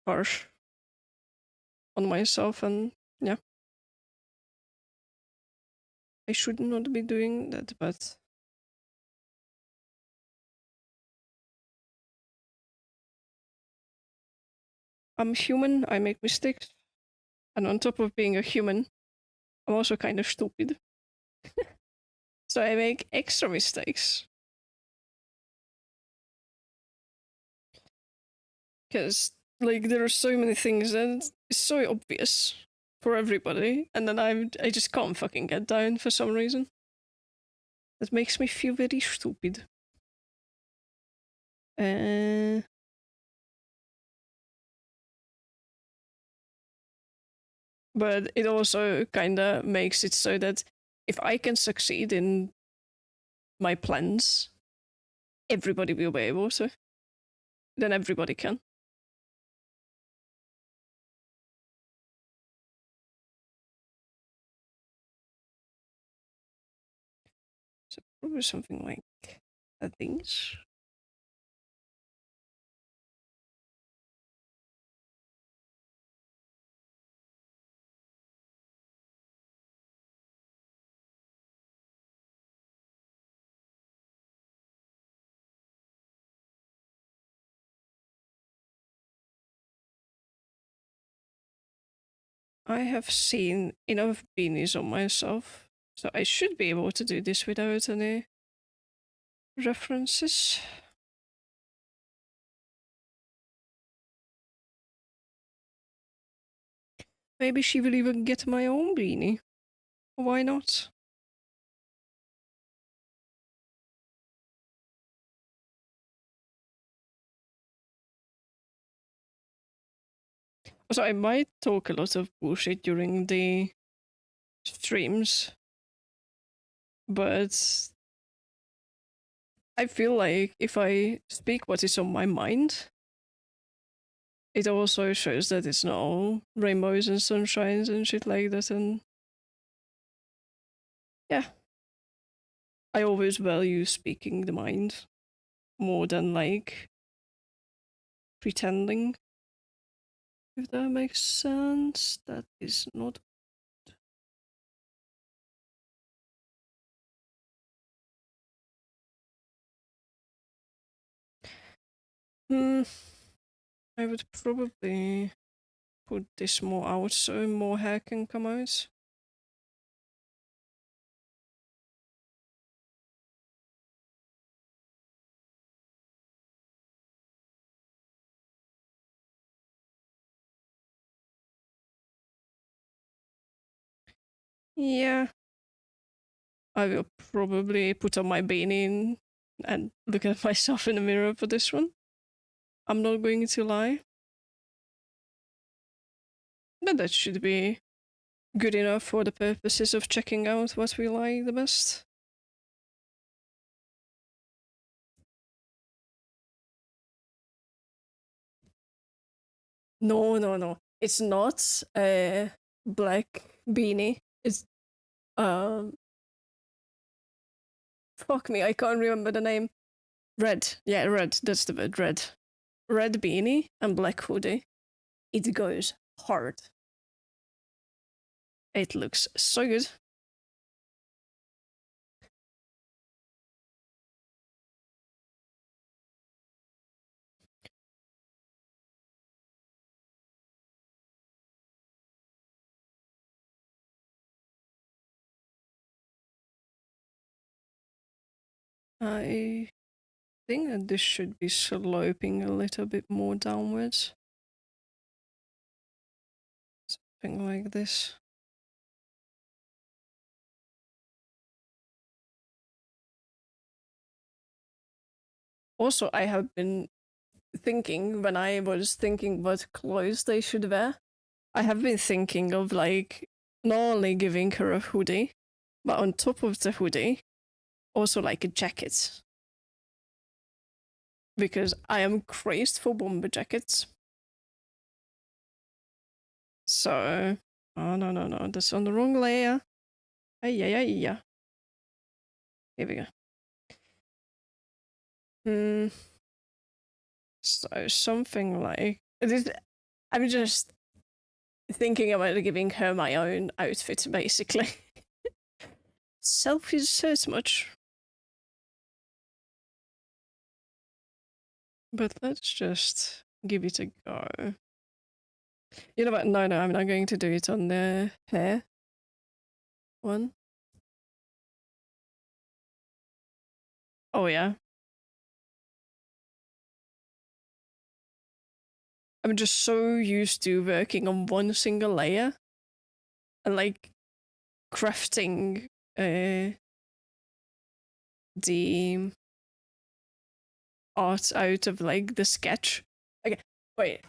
harsh on myself, and yeah, I should not be doing that, but I'm human, I make mistakes, and on top of being a human, I'm also kind of stupid. So I make extra mistakes. Because, like, there are so many things and it's so obvious for everybody, and then I just can't fucking get down for some reason. That makes me feel very stupid. Uh, but it also kind of makes it so that if I can succeed in my plans, everybody will be able to. Then everybody can. So probably something like things. I have seen enough beanies on myself, so I should be able to do this without any references. Maybe she will even get my own beanie. Why not? So I might talk a lot of bullshit during the streams, but I feel like if I speak what is on my mind, it also shows that it's not all rainbows and sunshines and shit like that. And yeah, I always value speaking the mind more than like pretending. If that makes sense, that is not. Hmm. I would probably put this more out so more hair can come out. Yeah. I will probably put on my beanie and look at myself in the mirror for this one. I'm not going to lie. But that should be good enough for the purposes of checking out what we like the best. No, no, no. It's not a black beanie. It's um fuck me, I can't remember the name. Red. Yeah, red. That's the word. Red. Red beanie and black hoodie. It goes hard. It looks so good. I think that this should be sloping a little bit more downwards. Something like this. Also, I have been thinking when I was thinking what clothes they should wear, I have been thinking of like not only giving her a hoodie, but on top of the hoodie, also like a jacket. Because I am crazed for bomber jackets. So, oh no, no, no, that's on the wrong layer. Ay, ay, ay, ay. Here we go. Hmm. So something like this. I'm just thinking about giving her my own outfit, basically. Selfies says much. But let's just give it a go. You know what? No, no, I'm not going to do it on the hair one. Oh, yeah. I'm just so used to working on one single layer and like crafting the art out of like the sketch. Okay, wait,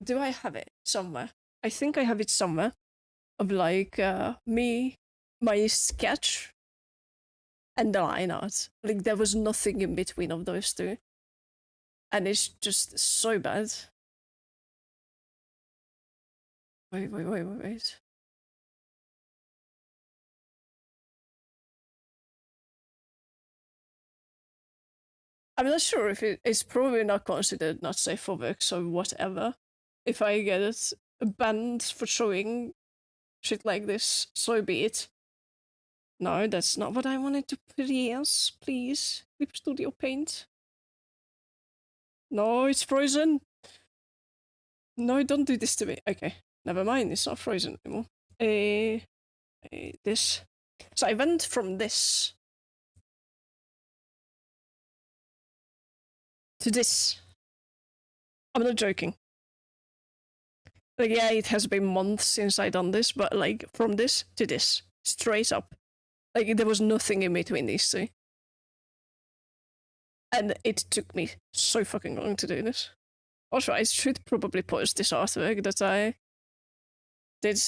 do I have it somewhere? I think I have it somewhere of like me, my sketch, and the line art. Like there was nothing in between of those two. And it's just so bad. Wait, wait, wait, wait, wait. I'm not sure if it's probably not considered not safe for work, so whatever. If I get banned for showing shit like this, so be it. No, that's not what I wanted to please. Please. Clip Studio Paint. No, it's frozen. No, don't do this to me. Okay, never mind. It's not frozen anymore. This. So I went from this to this. I'm not joking. Like, yeah, it has been months since I done this, but like from this to this, straight up. Like there was nothing in between these two. And it took me so fucking long to do this. Also, I should probably post this artwork that I did.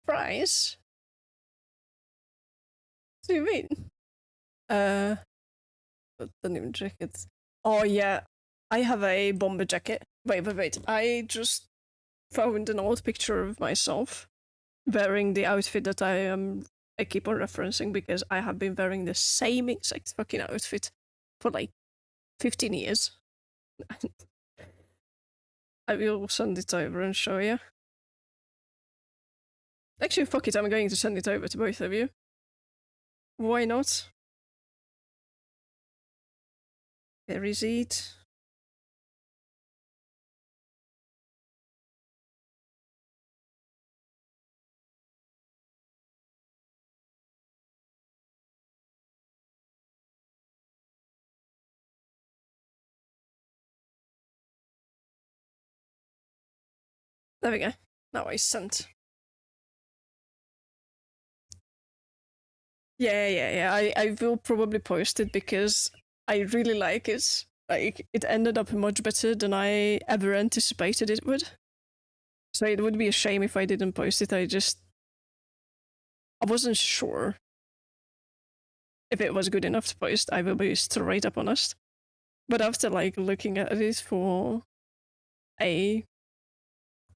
Price? What do you mean? Uh, denim jacket. Oh yeah, I have a bomber jacket. Wait, wait, wait. I just found an old picture of myself wearing the outfit that I keep on referencing because I have been wearing the same exact fucking outfit for like 15 years. I will send it over and show you. Actually, fuck it, I'm going to send it over to both of you. Why not? Where is it? There we go. Now I sent. Yeah. I will probably post it because I really like it. Like, it ended up much better than I ever anticipated it would. So it would be a shame if I didn't post it. I wasn't sure if it was good enough to post. I will be straight up honest. But after like looking at it for a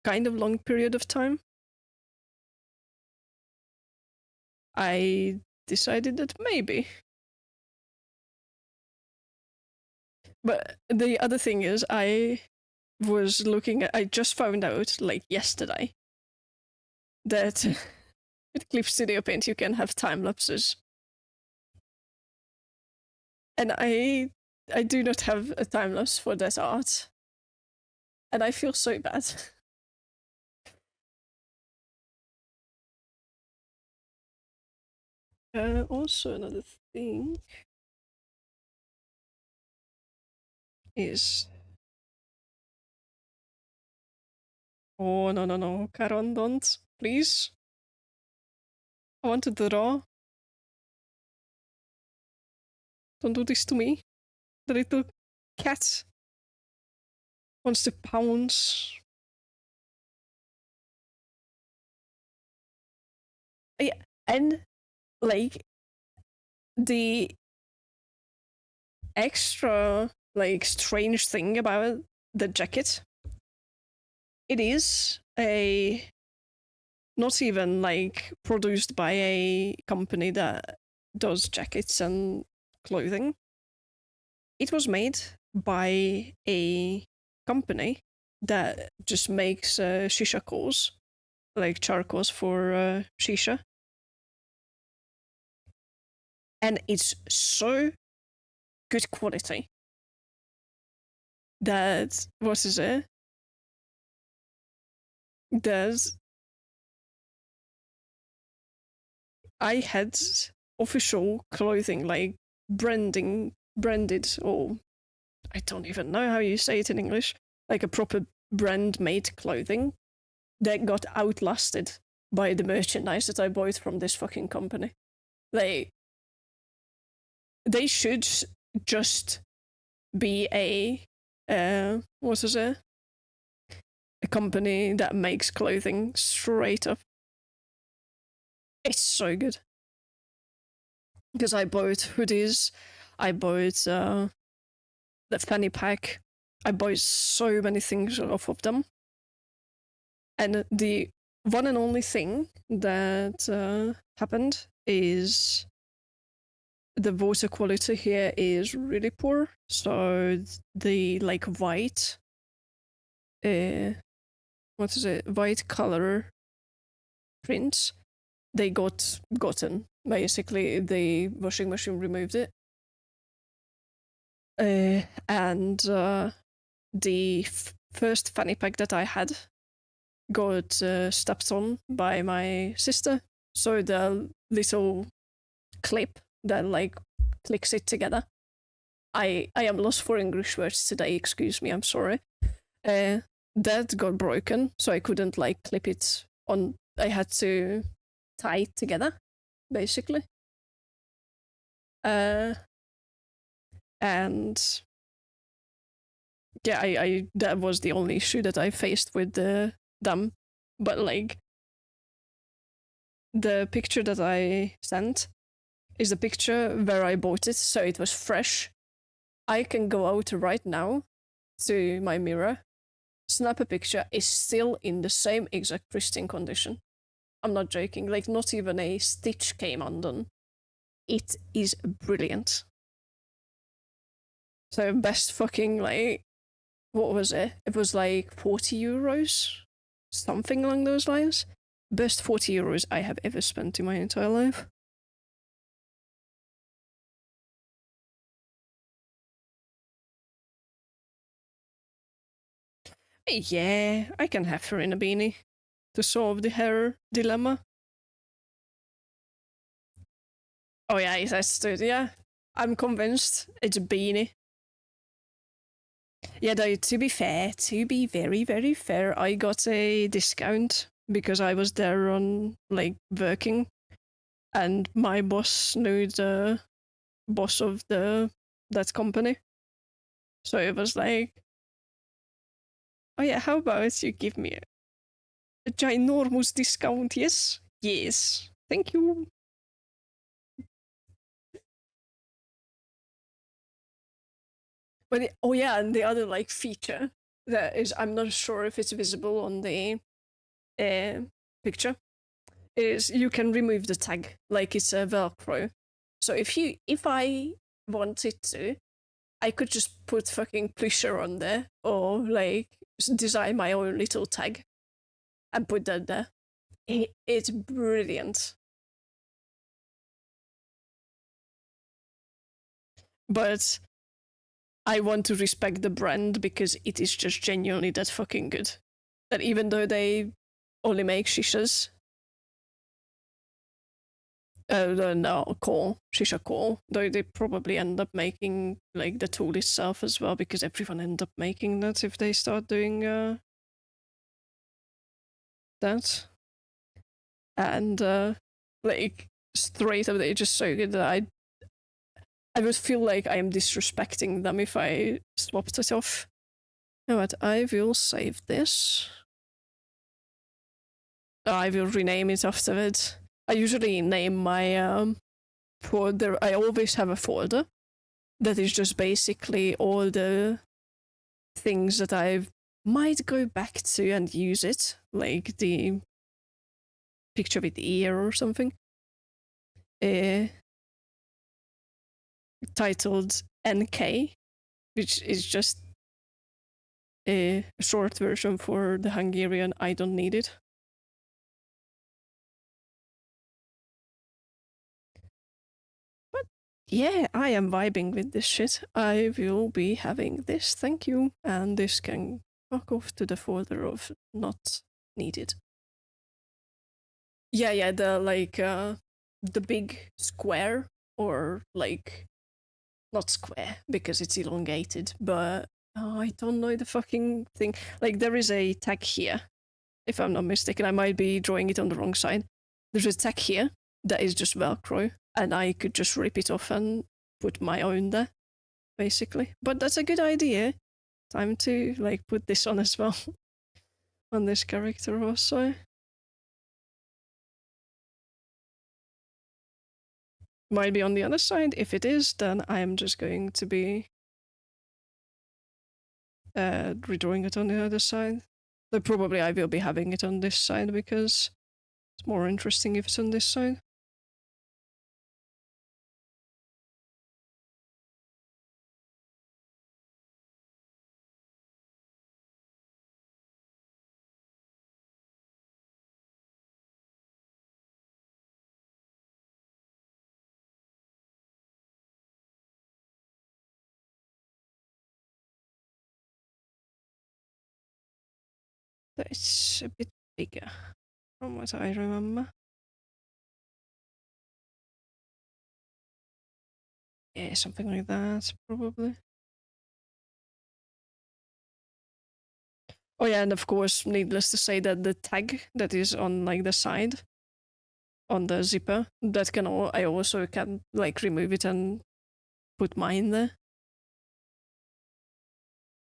kind of long period of time, I decided that maybe. But the other thing is, I just found out like yesterday that with Clip Studio Paint you can have time lapses. And I do not have a time lapse for that art. And I feel so bad. Also, another thing is. Oh, no. Karon, don't. Please. I want to draw. Don't do this to me. The little cat wants to pounce. Yeah, and like the extra like strange thing about the jacket, it is a not even like produced by a company that does jackets and clothing. It was made by a company that just makes shisha coals, like charcoals for shisha. And it's so good quality that, what is it? There's, I had official clothing, like branded, or I don't even know how you say it in English, like a proper brand made clothing that got outlasted by the merchandise that I bought from this fucking company. They should just be a what is it? A company that makes clothing straight up. It's so good. Because I bought hoodies, I bought the fanny pack, I bought so many things off of them. And the one and only thing that happened is the water quality here is really poor. So the like white, what is it? White color prints, they gotten. Basically, the washing machine removed it. And the first fanny pack that I had got stepped on by my sister. So the little clip that like clicks it together. I am lost for English words today. Excuse me. I'm sorry. That got broken, so I couldn't like clip it on. I had to tie it together, basically. And yeah, I that was the only issue that I faced with them. But like the picture that I sent is the picture where I bought it, so it was fresh. I can go out right now to my mirror, snap a picture, is still in the same exact pristine condition. I'm not joking. Like, not even a stitch came undone. It is brilliant. So best fucking, like, what was it? It was like 40 euros, something along those lines. Best 40 euros I have ever spent in my entire life. Yeah, I can have her in a beanie to solve the hair dilemma. Oh yeah, that's the, yeah. I'm convinced it's a beanie. Yeah, though, to be fair, to be very, very fair, I got a discount because I was there on, like, working, and my boss knew the boss of that company. So it was like, oh yeah, how about you give me a ginormous discount? Yes? Yes. Thank you. But oh yeah, and the other like feature that is, I'm not sure if it's visible on the uh, picture, is you can remove the tag like it's a Velcro. So if I wanted to, I could just put fucking Plisher on there, or like design my own little tag and put that there. It's brilliant. But I want to respect the brand because it is just genuinely that fucking good. That even though they only make shishas, no, coal, shisha coal, though they probably end up making like the tool itself as well because everyone end up making that if they start doing that. And like straight up, they're just so good that I would feel like I am disrespecting them if I swapped it off. You know what? I will save this. I will rename it afterwards. I usually name my folder. I always have a folder that is just basically all the things that I might go back to and use it, like the picture with the ear or something. Uh, Titled NK, which is just a short version for the Hungarian I don't need it. But yeah, I am vibing with this shit. I will be having this, thank you. And this can fuck off to the folder of not needed. Yeah, the big square, or like not square because it's elongated, but I don't know the fucking thing. Like there is a tag here, if I'm not mistaken. I might be drawing it on the wrong side. There's a tag here that is just Velcro, and I could just rip it off and put my own there, basically. But that's a good idea. Time to like put this on as well on this character also. Might be on the other side. If it is, then I'm just going to be redrawing it on the other side. Though probably I will be having it on this side because it's more interesting if it's on this side. It's a bit bigger from what I remember. Yeah, something like that, probably. Oh yeah, and of course, needless to say that the tag that is on like the side on the zipper, that can I also can like remove it and put mine there.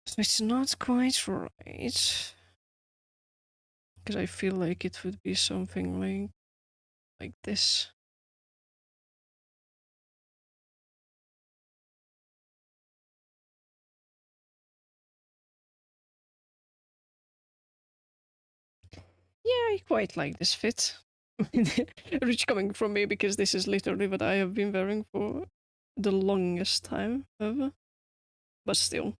So it's not quite right because I feel like it would be something like this. Yeah, I quite like this fit. Rich coming from me because this is literally what I have been wearing for the longest time ever. But still,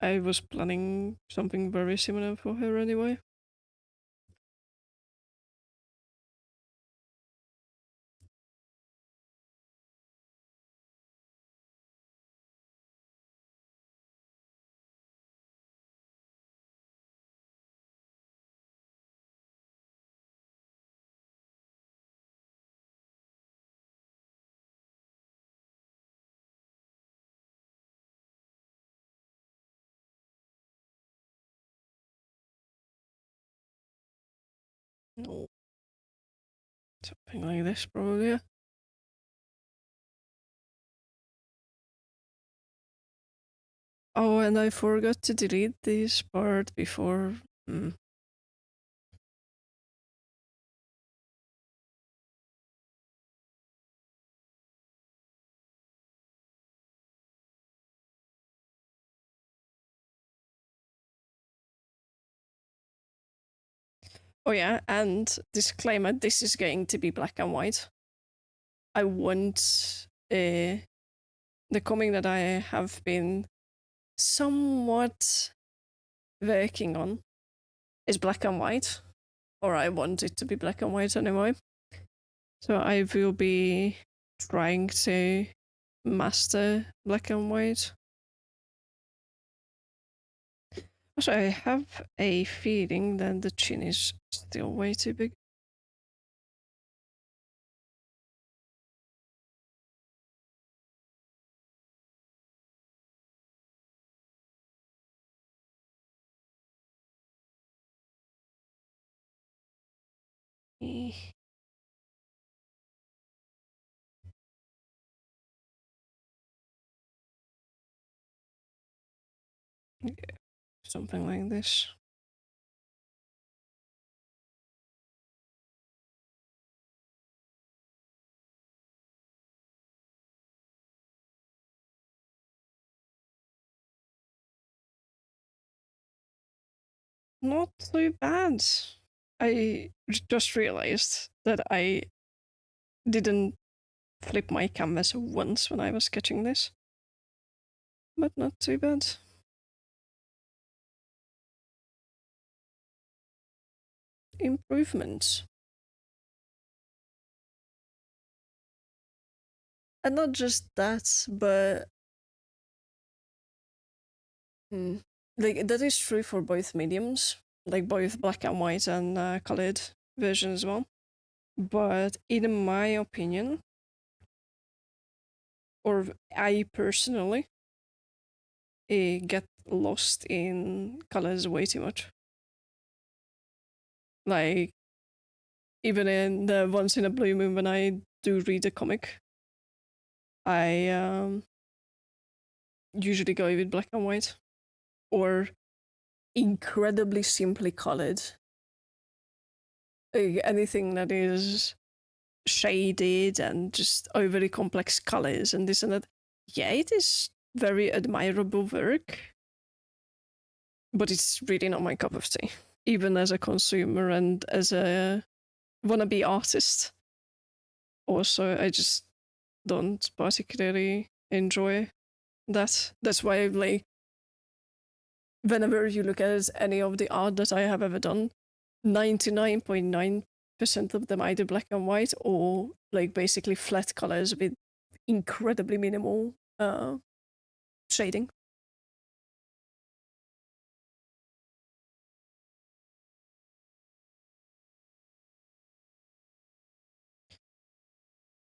I was planning something very similar for her anyway. No, something like this probably. Yeah. Oh, and I forgot to delete this part before. Hmm. Oh yeah, and disclaimer: this is going to be black and white. I want the comic that I have been somewhat working on is black and white, or I want it to be black and white anyway. So I will be trying to master black and white. Also, I have a feeling that the chin is still way too big. Eh, something like this. Not too bad. I just realized that I didn't flip my canvas once when I was sketching this, but not too bad. Improvements. And not just that, but hmm, like that is true for both mediums, like both black and white and colored version as well. But in my opinion, or I personally, get lost in colors way too much. Like even in the once in a blue moon when I do read a comic, I usually go with black and white or incredibly simply colored. Like anything that is shaded and just overly complex colors and this and that. Yeah, it is very admirable work, but it's really not my cup of tea. Even as a consumer and as a wannabe artist, also, I just don't particularly enjoy that. That's why, like, whenever you look at any of the art that I have ever done, 99.9% of them either black and white or like basically flat colors with incredibly minimal shading.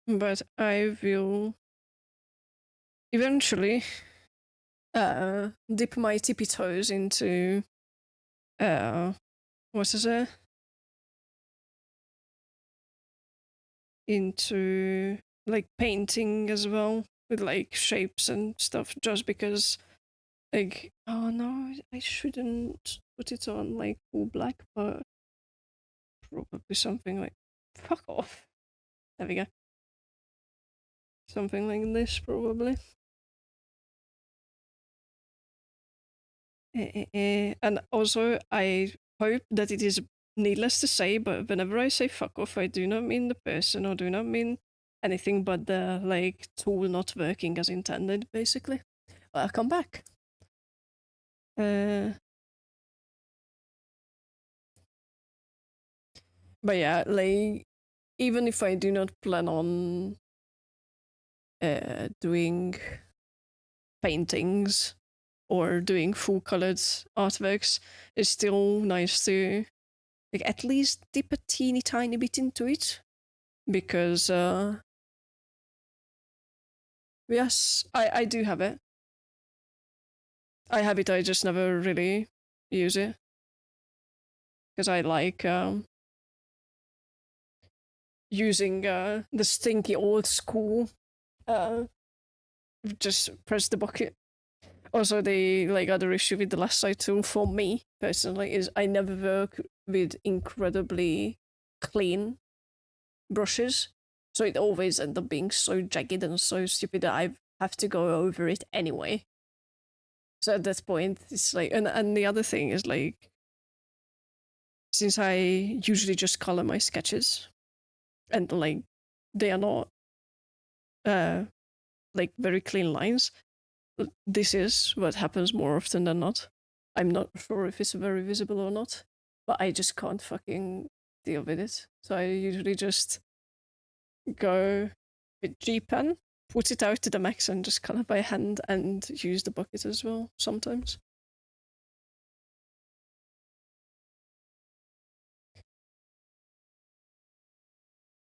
But I will eventually dip my tippy toes into uh what is it? Into like painting as well with like shapes and stuff just because like oh no, I shouldn't put it on like all black, but probably something like fuck off. There we go. Something like this probably. And also, I hope that it is needless to say, but whenever I say fuck off, I do not mean the person or do not mean anything but the like tool not working as intended, basically. Welcome back. Uh, but yeah, like even if I do not plan on doing paintings or doing full colored artworks, it's still nice to like at least dip a teeny tiny bit into it because yes, I do have it. I have it. I just never really use it because I like using the stinky old school. Uh, just press the bucket. Also, the like other issue with the last side tool for me personally is I never work with incredibly clean brushes, so it always ends up being so jagged and so stupid that I have to go over it anyway. So at that point, it's like, and the other thing is like, since I usually just color my sketches, and like they are not uh like very clean lines, this is what happens more often than not. I'm not sure if it's very visible or not, but I just can't fucking deal with it. So I usually just go with G pen, put it out to the max, and just color by hand and use the bucket as well sometimes.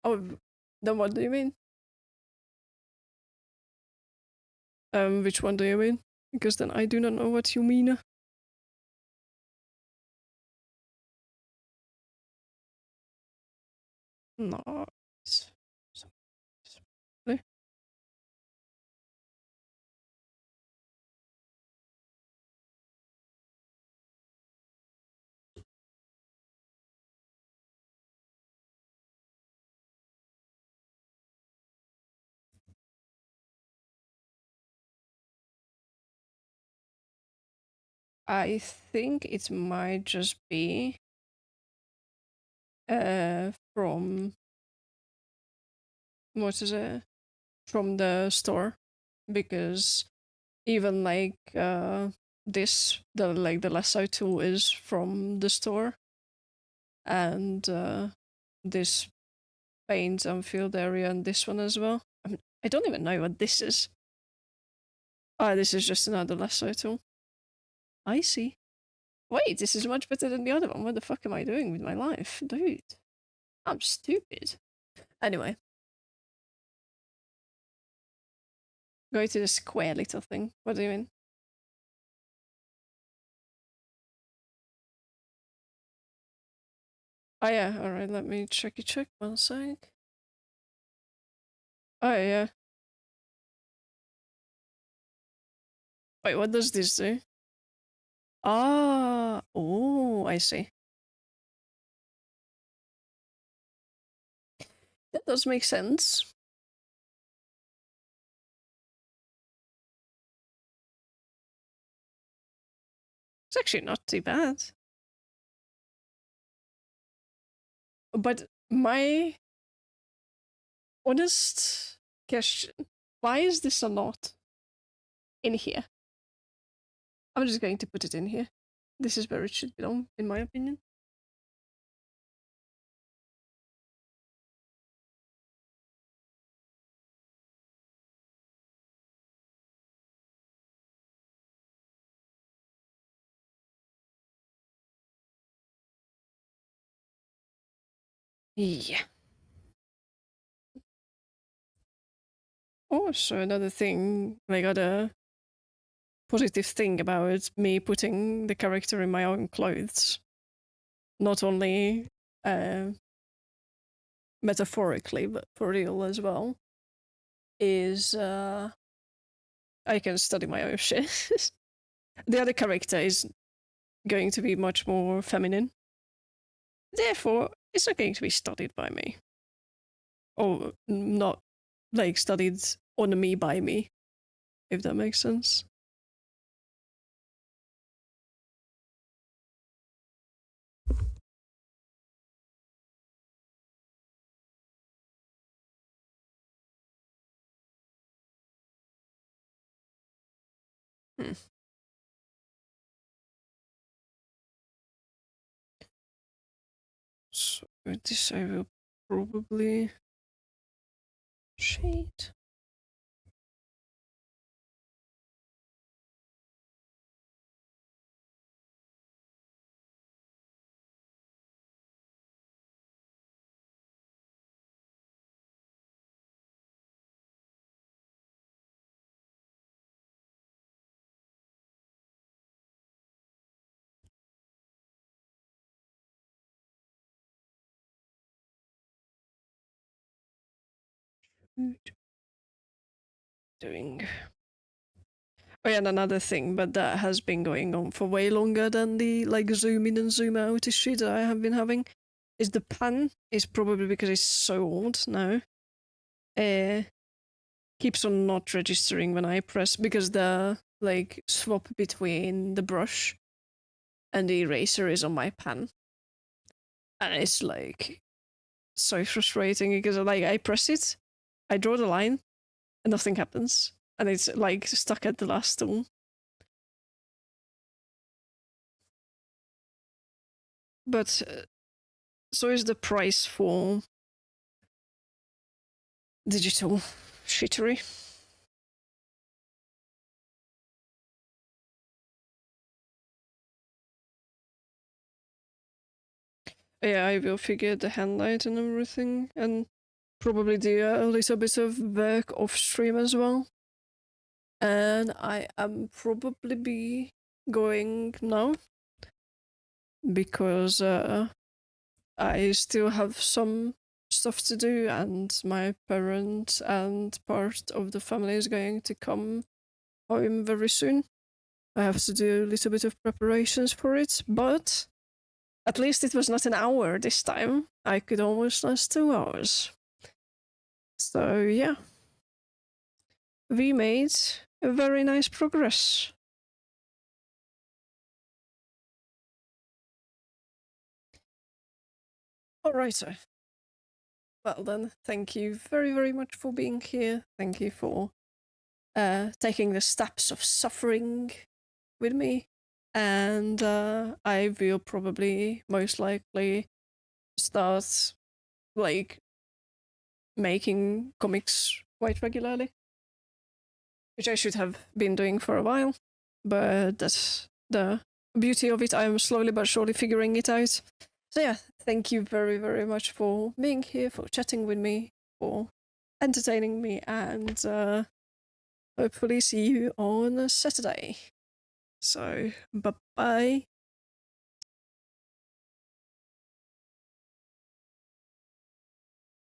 Oh, then what do you mean? Which one do you mean? Because then I do not know what you mean. No. I think it might just be from what is it? From the store. Because even like this the lasso tool is from the store, and this paint and field area and this one as well. I don't even know what this is. Oh, this is just another lasso tool. I see. Wait, this is much better than the other one. What the fuck am I doing with my life? Dude, I'm stupid. Anyway, go to the square little thing. What do you mean? Oh yeah, alright, let me check 1 sec. Oh yeah. Wait, what does this do? Ah, oh, I see. That does make sense. It's actually not too bad. But my honest question, why is this a not in here? I'm just going to put it in here. This is where it should belong, in my opinion. Yeah. Also, another thing, like other positive thing about me putting the character in my own clothes, not only uh, metaphorically, but for real as well, is I can study my own shit. The other character is going to be much more feminine. Therefore, it's not going to be studied by me. Or not like studied on me by me, if that makes sense. Hmm. So this I will probably shade. Doing. Oh yeah, and another thing, but that has been going on for way longer than the like zoom in and zoom out issue that I have been having. Is the pan is probably because it's so old now. Uh, keeps on not registering when I press because the like swap between the brush and the eraser is on my pan, and it's like so frustrating because like I press it, I draw the line, and nothing happens, and it's like stuck at the last tool. But so is the price for digital shittery. Yeah, I will figure the handlight and everything, and probably do a little bit of work off stream as well. And I am probably be going now because I still have some stuff to do, and my parents and part of the family is going to come home very soon. I have to do a little bit of preparations for it, but at least it was not an hour this time. I could almost last 2 hours. So yeah, we made a very nice progress. Alright, well then, thank you very, very much for being here. Thank you for taking the steps of suffering with me. And I will probably most likely start like making comics quite regularly, which I should have been doing for a while, but that's the beauty of it. I'm slowly but surely figuring it out. So yeah, thank you very, very much for being here, for chatting with me, for entertaining me, and hopefully see you on Saturday. So, bye bye.